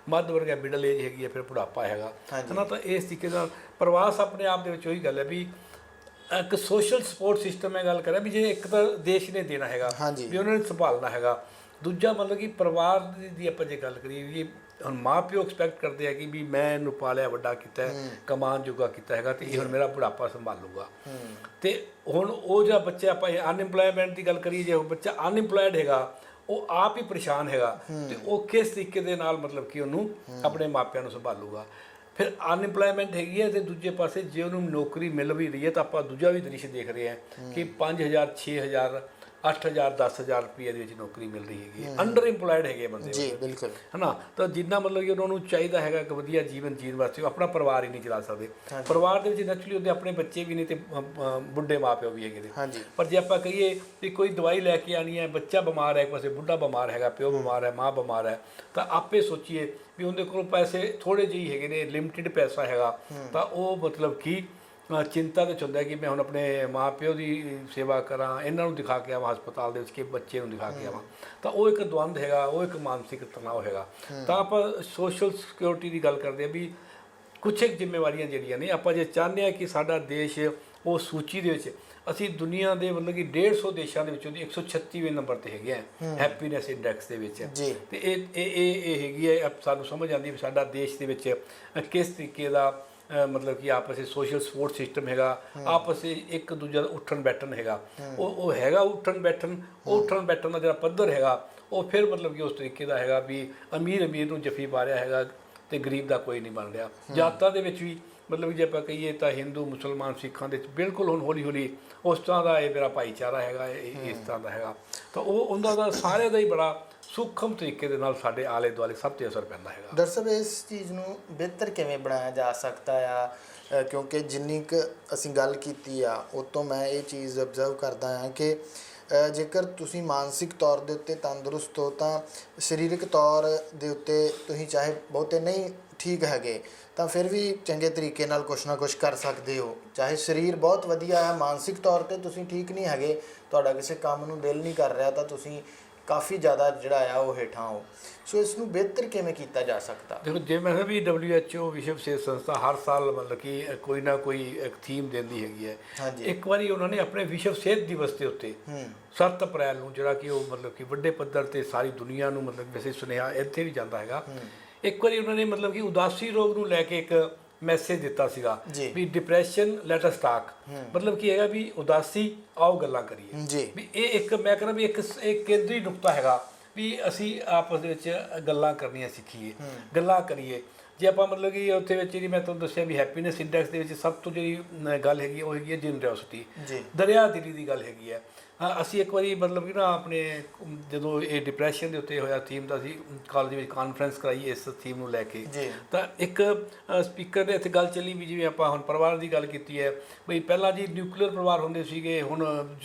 ਮੱਧ ਵਰਗ ਹੈ, ਮਿਡਲ ਏਜ ਹੈਗੀ ਹੈ, ਫਿਰ ਬੁਢਾਪਾ ਹੈਗਾ, ਹੈ ਨਾ। ਤਾਂ ਇਸ ਤਰੀਕੇ ਨਾਲ ਪ੍ਰਵਾਸ ਆਪਣੇ ਆਪ ਦੇ ਵਿੱਚ ਉਹੀ ਗੱਲ ਹੈ ਵੀ ਇੱਕ ਸੋਸ਼ਲ ਸਪੋਰਟ ਸਿਸਟਮ ਮੈਂ ਗੱਲ ਕਰਾਂ ਵੀ ਜੇ ਇੱਕ ਤਾਂ ਦੇਸ਼ ਨੇ ਦੇਣਾ ਹੈਗਾ ਵੀ ਉਹਨਾਂ ਨੇ ਸੰਭਾਲਣਾ ਹੈਗਾ, ਦੂਜਾ ਮਤਲਬ ਕਿ ਪਰਿਵਾਰ ਦੀ ਆਪਾਂ ਜੇ ਗੱਲ ਕਰੀਏ ਵੀ ਹੁਣ ਮਾਂ ਪਿਓ ਐਕਸਪੈਕਟ ਕਰਦੇ ਆ ਕਿ ਵੀ ਮੈਂ ਇਹਨੂੰ ਪਾਲਿਆ ਵੱਡਾ ਕੀਤਾ, ਕਮਾਨ ਜੋਗਾ ਕੀਤਾ ਹੈਗਾ ਤੇ ਇਹ ਹੁਣ ਮੇਰਾ ਬੁਢਾਪਾ ਸੰਭਾਲੂਗਾ। ਤੇ ਹੁਣ ਉਹ ਜਿਹੜਾ ਬੱਚਾ ਆਪਾਂ ਅਨਇੰਪਲੋਇਮੈਂਟ ਦੀ ਗੱਲ ਕਰੀਏ, ਜੇ ਉਹ ਬੱਚਾ ਅਨਇੰਪਲੋਇਡ ਹੈਗਾ ਉਹ ਆਪ ਹੀ ਪਰੇਸ਼ਾਨ ਹੈਗਾ ਤੇ ਉਹ ਕਿਸ ਤਰੀਕੇ ਦੇ ਨਾਲ ਮਤਲਬ ਕਿ ਉਹਨੂੰ ਆਪਣੇ ਮਾਪਿਆਂ ਨੂੰ ਸੰਭਾਲੂਗਾ। ਫਿਰ ਅਨਇੰਪਲੋਇਮੈਂਟ ਹੈਗੀ ਹੈ ਤੇ ਦੂਜੇ ਪਾਸੇ ਜੇ ਉਹਨੂੰ ਨੌਕਰੀ ਮਿਲ ਵੀ ਰਹੀ ਹੈ ਤਾਂ ਆਪਾਂ ਦੂਜਾ ਵੀ ਦ੍ਰਿਸ਼ ਦੇਖ ਰਹੇ ਹਾਂ ਕਿ 5000 6000 8000 10000 ਰੁਪਏ ਦੇ ਵਿੱਚ ਨੌਕਰੀ ਮਿਲ ਰਹੀ ਹੈਗੀ, ਅੰਡਰ ਇੰਪਲੋਇਡ ਹੈਗੇ ਬੰਦੇ ਜੀ, ਬਿਲਕੁਲ, ਹੈ ਨਾ। ਤਾਂ ਜਿੰਨਾ ਮਤਲਬ ਕਿ ਉਹਨਾਂ ਨੂੰ ਚਾਹੀਦਾ ਹੈਗਾ ਇੱਕ ਵਧੀਆ ਜੀਵਨ ਜੀਣ ਵਾਸਤੇ, ਉਹ ਆਪਣਾ ਪਰਿਵਾਰ ਹੀ ਨਹੀਂ ਚਲਾ ਸਕਦੇ। ਪਰਿਵਾਰ ਦੇ ਵਿੱਚ ਨੈਚੁਰਲੀ ਉਹਦੇ ਆਪਣੇ ਬੱਚੇ ਵੀ ਨੇ ਤੇ ਬੁੱਢੇ ਮਾਂ ਪਿਓ ਵੀ ਹੈਗੇ ਨੇ। ਪਰ ਜੇ ਆਪਾਂ ਕਹੀਏ ਵੀ ਕੋਈ ਦਵਾਈ ਲੈ ਕੇ ਆਉਣੀ ਹੈ, ਬੱਚਾ ਬਿਮਾਰ ਹੈ, ਇੱਕ ਪਾਸੇ ਬੁੱਢਾ ਬਿਮਾਰ ਹੈਗਾ, ਪਿਓ ਬਿਮਾਰ ਹੈ, ਮਾਂ ਬਿਮਾਰ ਹੈ, ਤਾਂ ਆਪੇ ਸੋਚੀਏ ਵੀ ਉਹਦੇ ਕੋਲ ਪੈਸੇ ਥੋੜ੍ਹੇ ਜਿਹੇ ਹੈਗੇ ਨੇ, ਲਿਮਟਿਡ ਪੈਸਾ ਹੈਗਾ, ਤਾਂ ਉਹ ਮਤਲਬ ਕਿ ਚਿੰਤਾ ਦੇ 'ਚ ਹੁੰਦਾ ਕਿ ਮੈਂ ਹੁਣ ਆਪਣੇ ਮਾਂ ਪਿਓ ਦੀ ਸੇਵਾ ਕਰਾਂ, ਇਹਨਾਂ ਨੂੰ ਦਿਖਾ ਕੇ ਆਵਾਂ ਹਸਪਤਾਲ ਦੇ ਵਿੱਚ ਕਿ ਬੱਚੇ ਨੂੰ ਦਿਖਾ ਕੇ ਆਵਾਂ, ਤਾਂ ਉਹ ਇੱਕ ਦਵੰਦ ਹੈਗਾ, ਉਹ ਇੱਕ ਮਾਨਸਿਕ ਤਣਾਅ ਹੈਗਾ। ਤਾਂ ਆਪਾਂ ਸੋਸ਼ਲ ਸਿਕਿਉਰਿਟੀ ਦੀ ਗੱਲ ਕਰਦੇ ਹਾਂ ਵੀ ਕੁਛ ਇੱਕ ਜ਼ਿੰਮੇਵਾਰੀਆਂ ਜਿਹੜੀਆਂ ਨੇ ਆਪਾਂ ਜੇ ਚਾਹੁੰਦੇ ਹਾਂ ਕਿ ਸਾਡਾ ਦੇਸ਼ ਉਹ ਸੂਚੀ ਦੇ ਵਿੱਚ ਅਸੀਂ ਦੁਨੀਆ ਦੇ ਮਤਲਬ ਕਿ 150 ਦੇਸ਼ਾਂ ਦੇ ਵਿੱਚੋਂ ਦੀ 136ਵੇਂ ਨੰਬਰ 'ਤੇ ਹੈਗੇ ਆ ਹੈਪੀਨੈਸ ਇੰਡੈਕਸ ਦੇ ਵਿੱਚ, ਤੇ ਇਹ ਹੈਗੀ ਹੈ ਸਾਨੂੰ ਸਮਝ ਆਉਂਦੀ ਵੀ ਸਾਡਾ ਦੇਸ਼ ਦੇ ਵਿੱਚ ਕਿਸ ਤਰੀਕੇ ਦਾ ਮਤਲਬ ਕਿ ਆਪਸ ਵਿੱਚ ਸੋਸ਼ਲ ਸਪੋਰਟ ਸਿਸਟਮ ਹੈਗਾ, ਆਪਸ ਵਿੱਚ ਇੱਕ ਦੂਜੇ ਦਾ ਉੱਠਣ ਬੈਠਣ ਹੈਗਾ, ਉਹ ਹੈਗਾ ਉੱਠਣ ਬੈਠਣ ਦਾ ਜਿਹੜਾ ਪੱਧਰ ਹੈਗਾ ਉਹ ਫਿਰ ਮਤਲਬ ਕਿ ਉਸ ਤਰੀਕੇ ਦਾ ਹੈਗਾ ਵੀ ਅਮੀਰ ਨੂੰ ਜੱਫੀ ਪਾ ਰਿਹਾ ਹੈਗਾ ਤੇ ਗਰੀਬ ਦਾ ਕੋਈ ਨਹੀਂ ਬਣ ਰਿਹਾ। ਜਾਤਾਂ ਦੇ ਵਿੱਚ ਵੀ ਮਤਲਬ ਜੇ ਆਪਾਂ ਕਹੀਏ ਤਾਂ ਹਿੰਦੂ ਮੁਸਲਮਾਨ ਸਿੱਖਾਂ ਦੇ ਵਿੱਚ ਬਿਲਕੁਲ ਹੁਣ ਹੌਲੀ ਹੌਲੀ ਉਸ ਤਰ੍ਹਾਂ ਦਾ ਇਹ ਮੇਰਾ ਭਾਈਚਾਰਾ ਹੈਗਾ, ਇਸ ਤਰ੍ਹਾਂ ਦਾ ਹੈਗਾ। ਤਾਂ ਉਹਨਾਂ ਦਾ ਸਾਰਿਆਂ ਦਾ ਹੀ ਬੜਾ ਸੂਖਮ ਤਰੀਕੇ ਦੇ ਨਾਲ ਸਾਡੇ ਆਲੇ ਦੁਆਲੇ ਸਭ 'ਤੇ ਅਸਰ ਪੈਂਦਾ ਹੈਗਾ। ਡਾਕਟਰ ਸਾਹਿਬ ਇਸ ਚੀਜ਼ ਨੂੰ ਬਿਹਤਰ ਕਿਵੇਂ ਬਣਾਇਆ ਜਾ ਸਕਦਾ ਆ, ਕਿਉਂਕਿ ਜਿੰਨੀ ਕੁ ਅਸੀਂ ਗੱਲ ਕੀਤੀ ਆ ਉਹ ਤੋਂ ਮੈਂ ਇਹ ਚੀਜ਼ ਅਬਜ਼ਰਵ ਕਰਦਾ ਹਾਂ ਕਿ ਜੇਕਰ ਤੁਸੀਂ ਮਾਨਸਿਕ ਤੌਰ ਦੇ ਉੱਤੇ ਤੰਦਰੁਸਤ ਹੋ ਤਾਂ ਸਰੀਰਕ ਤੌਰ ਦੇ ਉੱਤੇ ਤੁਸੀਂ ਚਾਹੇ ਬਹੁਤੇ ਨਹੀਂ ਠੀਕ ਹੈਗੇ ਤਾਂ ਫਿਰ ਵੀ ਚੰਗੇ ਤਰੀਕੇ ਨਾਲ ਕੁਛ ਨਾ ਕੁਛ ਕਰ ਸਕਦੇ ਹੋ। ਚਾਹੇ ਸਰੀਰ ਬਹੁਤ ਵਧੀਆ ਹੈ, ਮਾਨਸਿਕ ਤੌਰ 'ਤੇ ਤੁਸੀਂ ਠੀਕ ਨਹੀਂ ਹੈਗੇ, ਤੁਹਾਡਾ ਕਿਸੇ ਕੰਮ ਨੂੰ ਦਿਲ ਨਹੀਂ ਕਰ ਰਿਹਾ ਤਾਂ ਤੁਸੀਂ ਕਾਫੀ ਜ਼ਿਆਦਾ ਜਿਹੜਾ ਆ ਉਹ ਹੇਠਾਂ ਹੋ। ਸੋ ਇਸ ਨੂੰ ਬਿਹਤਰ ਕਿਵੇਂ ਕੀਤਾ ਜਾ ਸਕਦਾ? ਦੇਖੋ, ਜੇ ਮੈਂ ਕਿਹਾ ਵੀ WHO ਵਿਸ਼ਵ ਸਿਹਤ ਸੰਸਥਾ ਹਰ ਸਾਲ ਮਤਲਬ ਕਿ ਕੋਈ ਨਾ ਕੋਈ ਇੱਕ ਥੀਮ ਦਿੰਦੀ ਹੈਗੀ ਹੈ। ਇੱਕ ਵਾਰੀ ਉਹਨਾਂ ਨੇ ਆਪਣੇ ਵਿਸ਼ਵ ਸਿਹਤ ਦਿਵਸ ਦੇ ਉੱਤੇ 7 ਅਪ੍ਰੈਲ ਨੂੰ ਜਿਹੜਾ ਕਿ ਉਹ ਮਤਲਬ ਕਿ ਵੱਡੇ ਪੱਧਰ 'ਤੇ ਸਾਰੀ ਦੁਨੀਆ ਨੂੰ ਮਤਲਬ ਵੈਸੇ ਸੁਨੇਹਾ ਇੱਥੇ ਵੀ ਜਾਂਦਾ ਹੈਗਾ, ਇੱਕ ਵਾਰੀ ਉਹਨਾਂ ਨੇ ਮਤਲਬ ਕਿ ਉਦਾਸੀ ਰੋਗ ਨੂੰ ਲੈ ਕੇ ਇੱਕ ਮੈਸੇਜ ਦਿੱਤਾ ਸੀਗਾ ਵੀ ਡਿਪਰੈਸ਼ਨ ਲੈਟ ਅਸ ਟਾਕ, ਮਤਲਬ ਕੀ ਹੈਗਾ ਵੀ ਉਦਾਸੀ ਆਓ ਗੱਲਾਂ ਕਰੀਏ। ਵੀ ਇਹ ਇੱਕ ਮੈਂ ਕਹਿੰਦਾ ਵੀ ਇੱਕ ਕੇਂਦਰੀ ਨੁਕਤਾ ਹੈਗਾ ਵੀ ਅਸੀਂ ਆਪਸ ਦੇ ਵਿੱਚ ਗੱਲਾਂ ਕਰਨੀਆਂ ਸਿੱਖੀਏ, ਗੱਲਾਂ ਕਰੀਏ। ਜੇ ਆਪਾਂ ਮਤਲਬ ਕਿ ਉੱਥੇ ਵਿੱਚ ਜਿਹੜੀ ਮੈਂ ਤੁਹਾਨੂੰ ਦੱਸਿਆ ਵੀ ਹੈਪੀਨੈਸ ਇੰਡੈਕਸ ਦੇ ਵਿੱਚ ਸਭ ਤੋਂ ਜਿਹੜੀ ਗੱਲ ਹੈਗੀ ਉਹ ਹੈਗੀ ਹੈ ਜਨਰੋਸਿਟੀ, ਦਰਿਆ ਦਿਲੀ ਦੀ ਗੱਲ ਹੈਗੀ ਹੈ। ਅਸੀਂ ਇੱਕ ਵਾਰੀ ਮਤਲਬ ਕਿ ਨਾ ਆਪਣੇ ਜਦੋਂ ਇਹ ਡਿਪਰੈਸ਼ਨ ਦੇ ਉੱਤੇ ਹੋਇਆ ਥੀਮ ਦਾ ਅਸੀਂ ਕਾਲਜ ਵਿੱਚ ਕਾਨਫਰੰਸ ਕਰਾਈ ਇਸ ਥੀਮ ਨੂੰ ਲੈ ਕੇ, ਤਾਂ ਇੱਕ ਸਪੀਕਰ ਨੇ ਇੱਥੇ ਗੱਲ ਚੱਲੀ ਵੀ ਜਿਵੇਂ ਆਪਾਂ ਹੁਣ ਪਰਿਵਾਰ ਦੀ ਗੱਲ ਕੀਤੀ ਹੈ ਬਈ ਪਹਿਲਾਂ ਜੀ ਨਿਊਕਲੀਅਰ ਪਰਿਵਾਰ ਹੁੰਦੇ ਸੀਗੇ, ਹੁਣ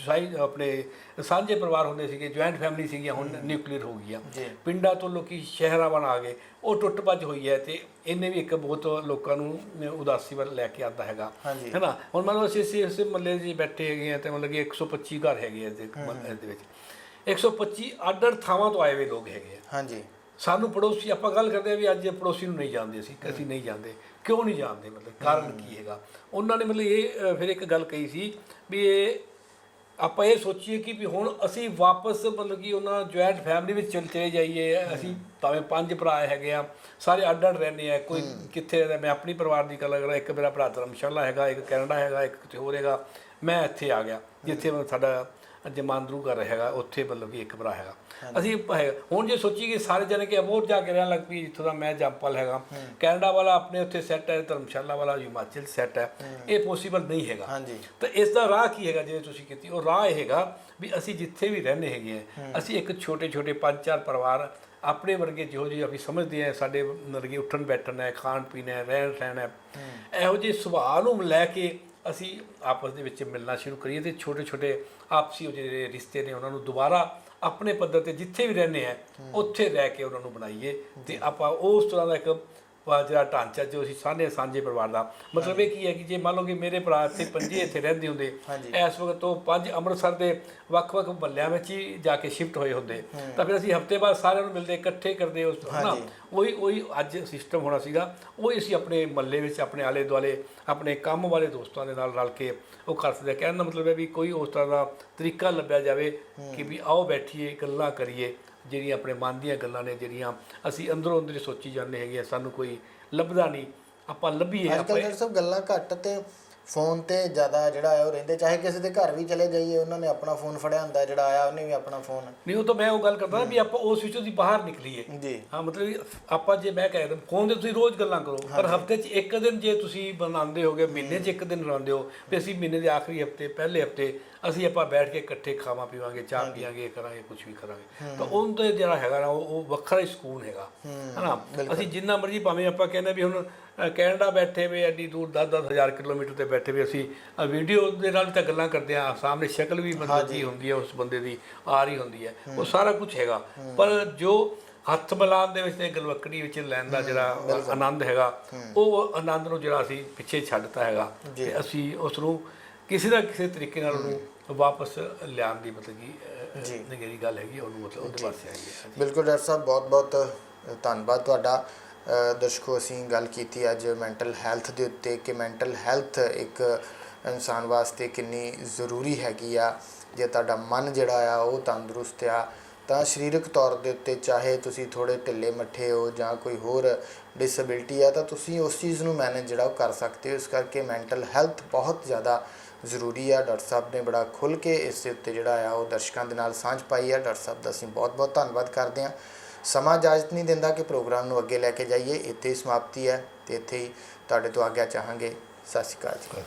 ਆਪਣੇ ਸਾਂਝੇ ਪਰਿਵਾਰ ਹੁੰਦੇ ਸੀਗੇ, ਜੁਆਇੰਟ ਫੈਮਿਲੀ ਸੀਗੀਆਂ, ਹੁਣ ਨਿਊਕਲੀਅਰ ਹੋ ਗਈਆਂ। ਪਿੰਡਾਂ ਤੋਂ ਲੋਕੀ ਸ਼ਹਿਰਾਂ ਵੱਲ ਆ ਗਏ, ਉਹ ਟੁੱਟ ਭੱਜ ਹੋਈ ਹੈ ਤੇ ਇਹਨੇ ਵੀ ਇੱਕ ਬਹੁਤ ਲੋਕਾਂ ਨੂੰ ਉਦਾਸੀ ਵੱਲ ਲੈ ਕੇ ਆਉਂਦਾ ਹੈਗਾ, ਹੈ ਨਾ। ਹੁਣ ਮੰਨ ਲਓ ਅਸੀਂ ਇਸ ਮਹੱਲੇ 'ਚ ਬੈਠੇ ਹੈਗੇ ਹਾਂ ਅਤੇ ਮਤਲਬ ਕਿ 125 ਘਰ ਹੈਗੇ ਇਸ ਦੇ ਵਿੱਚ 125 ਅੱਡ-ਅੱਡ ਥਾਵਾਂ ਤੋਂ ਆਏ ਹੋਏ ਲੋਕ ਹੈਗੇ ਆ। ਸਾਨੂੰ ਪੜੋਸੀ ਆਪਾਂ ਗੱਲ ਕਰਦੇ ਹਾਂ ਵੀ ਅੱਜ ਪੜੋਸੀ ਨੂੰ ਨਹੀਂ ਜਾਣਦੇ ਅਸੀਂ ਨਹੀਂ ਜਾਣਦੇ, ਕਿਉਂ ਨਹੀਂ ਜਾਣਦੇ, ਮਤਲਬ ਕਾਰਨ ਕੀ ਹੈਗਾ। ਉਹਨਾਂ ਨੇ ਮਤਲਬ ਇਹ ਫਿਰ ਇੱਕ ਗੱਲ ਕਹੀ ਸੀ ਵੀ ਇਹ ਆਪਾਂ ਇਹ ਸੋਚੀਏ ਕਿ ਵੀ ਹੁਣ ਅਸੀਂ ਵਾਪਸ ਮਤਲਬ ਕਿ ਉਹਨਾਂ ਜੁਆਇੰਟ ਫੈਮਿਲੀ ਵਿੱਚ ਚਲੇ ਜਾਈਏ। ਅਸੀਂ ਭਾਵੇਂ 5 ਭਰਾ ਹੈਗੇ ਆ, ਸਾਰੇ ਅੱਡ-ਅੱਡ ਰਹਿੰਦੇ ਆ, ਕੋਈ ਕਿੱਥੇ ਰਹਿੰਦਾ। ਮੈਂ ਆਪਣੀ ਪਰਿਵਾਰ ਦੀ ਗੱਲ ਕਰਾਂ, ਇੱਕ ਮੇਰਾ ਭਰਾ ਧਰਮਸ਼ਾਲਾ ਹੈਗਾ, ਇੱਕ ਕੈਨੇਡਾ ਹੈਗਾ, ਇੱਕ ਕਿਤੇ ਹੋਰ ਹੈਗਾ, ਮੈਂ ਇੱਥੇ ਆ ਗਿਆ ਜਿੱਥੇ ਸਾਡਾ ਜਮਾਂਦਰੂ ਘਰ ਹੈਗਾ, ਉੱਥੇ ਮਤਲਬ ਕਿ ਇੱਕ ਭਰਾ ਹੈਗਾ, ਅਸੀਂ ਹੈਗਾ। ਹੁਣ ਜੇ ਸੋਚੀ ਕਿ ਸਾਰੇ ਜਣੇ ਕਿ ਅਬੋਹਰ ਜਾ ਕੇ ਰਹਿਣ ਲੱਗ ਪਈ, ਜਿੱਥੋਂ ਦਾ ਮੈਂ ਜੰਪਲ ਹੈਗਾ, ਕੈਨੇਡਾ ਵਾਲਾ ਆਪਣੇ ਉੱਥੇ ਸੈੱਟ ਹੈ, ਧਰਮਸ਼ਾਲਾ ਵਾਲਾ ਹਿਮਾਚਲ ਸੈੱਟ ਹੈ, ਇਹ ਪੋਸੀਬਲ ਨਹੀਂ ਹੈਗਾ। ਤਾਂ ਇਸ ਦਾ ਰਾਹ ਕੀ ਹੈਗਾ ਜਿਵੇਂ ਤੁਸੀਂ ਕੀਤੀ, ਉਹ ਰਾਹ ਇਹ ਹੈਗਾ ਵੀ ਅਸੀਂ ਜਿੱਥੇ ਵੀ ਰਹਿੰਦੇ ਹੈਗੇ ਆ, ਅਸੀਂ ਇੱਕ ਛੋਟੇ 5-4 ਪਰਿਵਾਰ ਆਪਣੇ ਵਰਗੇ ਜਿਹੋ ਜਿਹੇ ਅਸੀਂ ਸਮਝਦੇ ਹਾਂ ਸਾਡੇ ਵਰਗੇ ਉੱਠਣ ਬੈਠਣ ਹੈ, ਖਾਣ ਪੀਣ ਹੈ, ਰਹਿਣ ਸਹਿਣ ਹੈ, ਇਹੋ ਜਿਹੇ ਸੁਭਾਅ ਨੂੰ ਲੈ ਕੇ ਅਸੀਂ ਆਪਸ ਦੇ ਵਿੱਚ ਮਿਲਣਾ ਸ਼ੁਰੂ ਕਰੀਏ ਅਤੇ ਛੋਟੇ ਆਪਸੀ ਜਿਹੜੇ ਰਿਸ਼ਤੇ ਨੇ ਉਹਨਾਂ ਨੂੰ ਦੁਬਾਰਾ ਆਪਣੇ ਪੱਧਰ 'ਤੇ ਜਿੱਥੇ ਵੀ ਰਹਿੰਦੇ ਆ ਉੱਥੇ ਰਹਿ ਕੇ ਉਹਨਾਂ ਨੂੰ ਬਣਾਈਏ। ਅਤੇ ਆਪਾਂ ਉਸ ਤਰ੍ਹਾਂ ਦਾ ਇੱਕ ਜਿਹੜਾ ਢਾਂਚਾ ਜੋ ਅਸੀਂ ਸਾਂਝੇ ਪਰਿਵਾਰ ਦਾ ਮਤਲਬ ਇਹ ਕੀ ਹੈ ਕਿ ਜੇ ਮੰਨ ਲਓ ਕਿ ਮੇਰੇ ਭਰਾ ਇੱਥੇ 5 ਇੱਥੇ ਰਹਿੰਦੇ ਹੁੰਦੇ, ਇਸ ਵਕਤ ਉਹ 5 ਅੰਮ੍ਰਿਤਸਰ ਦੇ ਵੱਖ-ਵੱਖ ਮਹੱਲਿਆਂ ਵਿੱਚ ਹੀ ਜਾ ਕੇ ਸ਼ਿਫਟ ਹੋਏ ਹੁੰਦੇ, ਤਾਂ ਫਿਰ ਅਸੀਂ ਹਫ਼ਤੇ ਬਾਅਦ ਸਾਰਿਆਂ ਨੂੰ ਮਿਲਦੇ, ਇਕੱਠੇ ਕਰਦੇ ਉਸ ਹੈ ਨਾ। ਉਹੀ ਅੱਜ ਸਿਸਟਮ ਹੋਣਾ ਸੀਗਾ, ਉਹੀ ਅਸੀਂ ਆਪਣੇ ਮਹੱਲੇ ਵਿੱਚ ਆਪਣੇ ਆਲੇ ਦੁਆਲੇ ਆਪਣੇ ਕੰਮ ਵਾਲੇ ਦੋਸਤਾਂ ਦੇ ਨਾਲ ਰਲ ਕੇ ਉਹ ਕਰ ਸਕਦੇ। ਕਹਿਣ ਦਾ ਮਤਲਬ ਹੈ ਵੀ ਕੋਈ ਉਸ ਤਰ੍ਹਾਂ ਦਾ ਤਰੀਕਾ ਲੱਭਿਆ ਜਾਵੇ ਕਿ ਵੀ ਆਓ ਬੈਠੀਏ ਗੱਲਾਂ ਕਰੀਏ, ਜਿਹੜੀਆਂ ਆਪਣੇ ਮਨ ਦੀਆਂ ਗੱਲਾਂ ਨੇ, ਜਿਹੜੀਆਂ ਅਸੀਂ ਅੰਦਰੋਂ ਅੰਦਰ ਸੋਚੀ ਜਾਂਦੇ ਹੈਗੇ ਆ, ਸਾਨੂੰ ਕੋਈ ਲੱਭਦਾ ਨਹੀਂ, ਆਪਾਂ ਲੱਭੀਏ। ਅੱਜ-ਕੱਲ੍ਹ ਸਭ ਗੱਲਾਂ ਘੱਟ ਤੇ ਫੋਨ 'ਤੇ ਜ਼ਿਆਦਾ ਜਿਹੜਾ ਹੈ ਉਹ ਰਹਿੰਦੇ, ਚਾਹੇ ਕਿਸੇ ਦੇ ਘਰ ਵੀ ਚਲੇ ਜਾਈਏ ਉਹਨਾਂ ਨੇ ਆਪਣਾ ਫੋਨ ਫੜਿਆ ਹੁੰਦਾ, ਜਿਹੜਾ ਆਇਆ ਉਹਨੇ ਵੀ ਆਪਣਾ ਫੋਨ। ਨਹੀਂ, ਉਹ ਤਾਂ ਮੈਂ ਉਹ ਗੱਲ ਕਰਦਾ ਵੀ ਆਪਾਂ ਉਸ ਵਿੱਚੋਂ ਦੀ ਬਾਹਰ ਨਿਕਲੀਏ ਜੀ। ਹਾਂ, ਮਤਲਬ ਆਪਾਂ ਜੇ ਮੈਂ ਕਹਿ ਰਿਹਾ ਫੋਨ 'ਤੇ ਤੁਸੀਂ ਰੋਜ਼ ਗੱਲਾਂ ਕਰੋ, ਪਰ ਹਫ਼ਤੇ 'ਚ ਇੱਕ ਦਿਨ ਜੇ ਤੁਸੀਂ ਬਣਾਉਂਦੇ ਹੋਗੇ, ਮਹੀਨੇ 'ਚ ਇੱਕ ਦਿਨ ਬਣਾਉਂਦੇ ਹੋ ਵੀ ਅਸੀਂ ਮਹੀਨੇ ਦੇ ਆਖਰੀ ਹਫ਼ਤੇ ਪਹਿਲੇ ਹਫ਼ਤੇ ਅਸੀਂ ਆਪਾਂ ਬੈਠ ਕੇ ਇਕੱਠੇ ਖਾਵਾਂ ਪੀਵਾਂਗੇ, ਚਾਹ ਪੀਵਾਂਗੇ, ਕਰਾਂਗੇ ਕੁਛ ਵੀ ਕਰਾਂਗੇ, ਤਾਂ ਉਹਨੂੰ ਤਾਂ ਜਿਹੜਾ ਹੈਗਾ ਨਾ ਉਹ ਵੱਖਰਾ ਹੀ ਸਕੂਨ ਹੈਗਾ, ਹੈ ਨਾ। ਅਸੀਂ ਜਿੰਨਾ ਮਰਜ਼ੀ ਭਾਵੇਂ ਆਪਾਂ ਕਹਿੰਦੇ ਵੀ ਹੁਣ ਕੈਨੇਡਾ ਬੈਠੇ ਵੇ ਐਡੀ ਦੂਰ 10-10 ਹਜ਼ਾਰ ਕਿਲੋਮੀਟਰ 'ਤੇ ਬੈਠੇ ਵੀ ਅਸੀਂ ਵੀਡੀਓ ਦੇ ਨਾਲ ਤਾਂ ਗੱਲਾਂ ਕਰਦੇ ਹਾਂ, ਸਾਹਮਣੇ ਸ਼ਕਲ ਵੀ ਮਤਲਬ ਕੀ ਹੁੰਦੀ ਹੈ ਉਸ ਬੰਦੇ ਦੀ ਆ ਰਹੀ ਹੁੰਦੀ ਹੈ, ਉਹ ਸਾਰਾ ਕੁਛ ਹੈਗਾ, ਪਰ ਜੋ ਹੱਥ ਮਿਲਾਉਣ ਦੇ ਵਿੱਚ ਤੇ ਗਲਵੱਕੜੀ ਵਿੱਚ ਲੈਣ ਦਾ ਜਿਹੜਾ ਆਨੰਦ ਹੈਗਾ, ਉਹ ਆਨੰਦ ਨੂੰ ਜਿਹੜਾ ਅਸੀਂ ਪਿੱਛੇ ਛੱਡਤਾ ਹੈਗਾ ਅਤੇ ਅਸੀਂ ਉਸ ਨੂੰ ਕਿਸੇ ਨਾ ਕਿਸੇ ਤਰੀਕੇ ਨਾਲ ਉਹਨੂੰ ਵਾਪਸ ਲਿਆਉਣ ਦੀ ਮਤਲਬ ਕਿ ਜਿਹੜੀ ਗੱਲ ਹੈਗੀ ਉਹਨੂੰ ਮਤਲਬ ਉਹਦੇ ਪਾਸੇ ਆਈ ਹੈ। ਬਿਲਕੁਲ ਡਾਕਟਰ ਸਾਹਿਬ, ਬਹੁਤ ਧੰਨਵਾਦ ਤੁਹਾਡਾ। ਦਰਸ਼ਕੋ, ਅਸੀਂ ਗੱਲ ਕੀਤੀ ਅੱਜ ਮੈਂਟਲ ਹੈਲਥ ਦੇ ਉੱਤੇ ਕਿ ਮੈਂਟਲ ਹੈਲਥ ਇੱਕ ਇਨਸਾਨ ਵਾਸਤੇ ਕਿੰਨੀ ਜ਼ਰੂਰੀ ਹੈਗੀ ਆ। ਜੇ ਤੁਹਾਡਾ ਮਨ ਜਿਹੜਾ ਆ ਉਹ ਤੰਦਰੁਸਤ ਆ ਤਾਂ ਸਰੀਰਕ ਤੌਰ ਦੇ ਉੱਤੇ ਚਾਹੇ ਤੁਸੀਂ ਥੋੜ੍ਹੇ ਢਿੱਲੇ ਮੱਠੇ ਹੋ ਜਾਂ ਕੋਈ ਹੋਰ ਡਿਸੇਬਿਲਟੀ ਆ, ਤਾਂ ਤੁਸੀਂ ਉਸ ਚੀਜ਼ ਨੂੰ ਮੈਨੇਜ ਜਿਹੜਾ ਉਹ ਕਰ ਸਕਦੇ ਹੋ। ਇਸ ਕਰਕੇ ਮੈਂਟਲ ਹੈਲਥ ਬਹੁਤ ਜ਼ਿਆਦਾ ਜ਼ਰੂਰੀ ਆ। ਡਾਕਟਰ ਸਾਹਿਬ ਨੇ ਬੜਾ ਖੁੱਲ੍ਹ ਕੇ ਇਸ ਦੇ ਉੱਤੇ ਜਿਹੜਾ ਆ ਉਹ ਦਰਸ਼ਕਾਂ ਦੇ ਨਾਲ ਸਾਂਝ ਪਾਈ ਆ। ਡਾਕਟਰ ਸਾਹਿਬ ਦਾ ਅਸੀਂ ਬਹੁਤ ਬਹੁਤ ਧੰਨਵਾਦ ਕਰਦੇ ਹਾਂ। ਸਮਾਂ ਇਜਾਜ਼ਤ ਨਹੀਂ ਦਿੰਦਾ ਕਿ ਪ੍ਰੋਗਰਾਮ ਨੂੰ ਅੱਗੇ ਲੈ ਕੇ ਜਾਈਏ, ਇੱਥੇ ਹੀ ਸਮਾਪਤੀ ਹੈ ਅਤੇ ਇੱਥੇ ਹੀ ਤੁਹਾਡੇ ਤੋਂ ਆਗਿਆ ਚਾਹਾਂਗੇ। ਸਤਿ ਸ਼੍ਰੀ ਅਕਾਲ ਜੀ।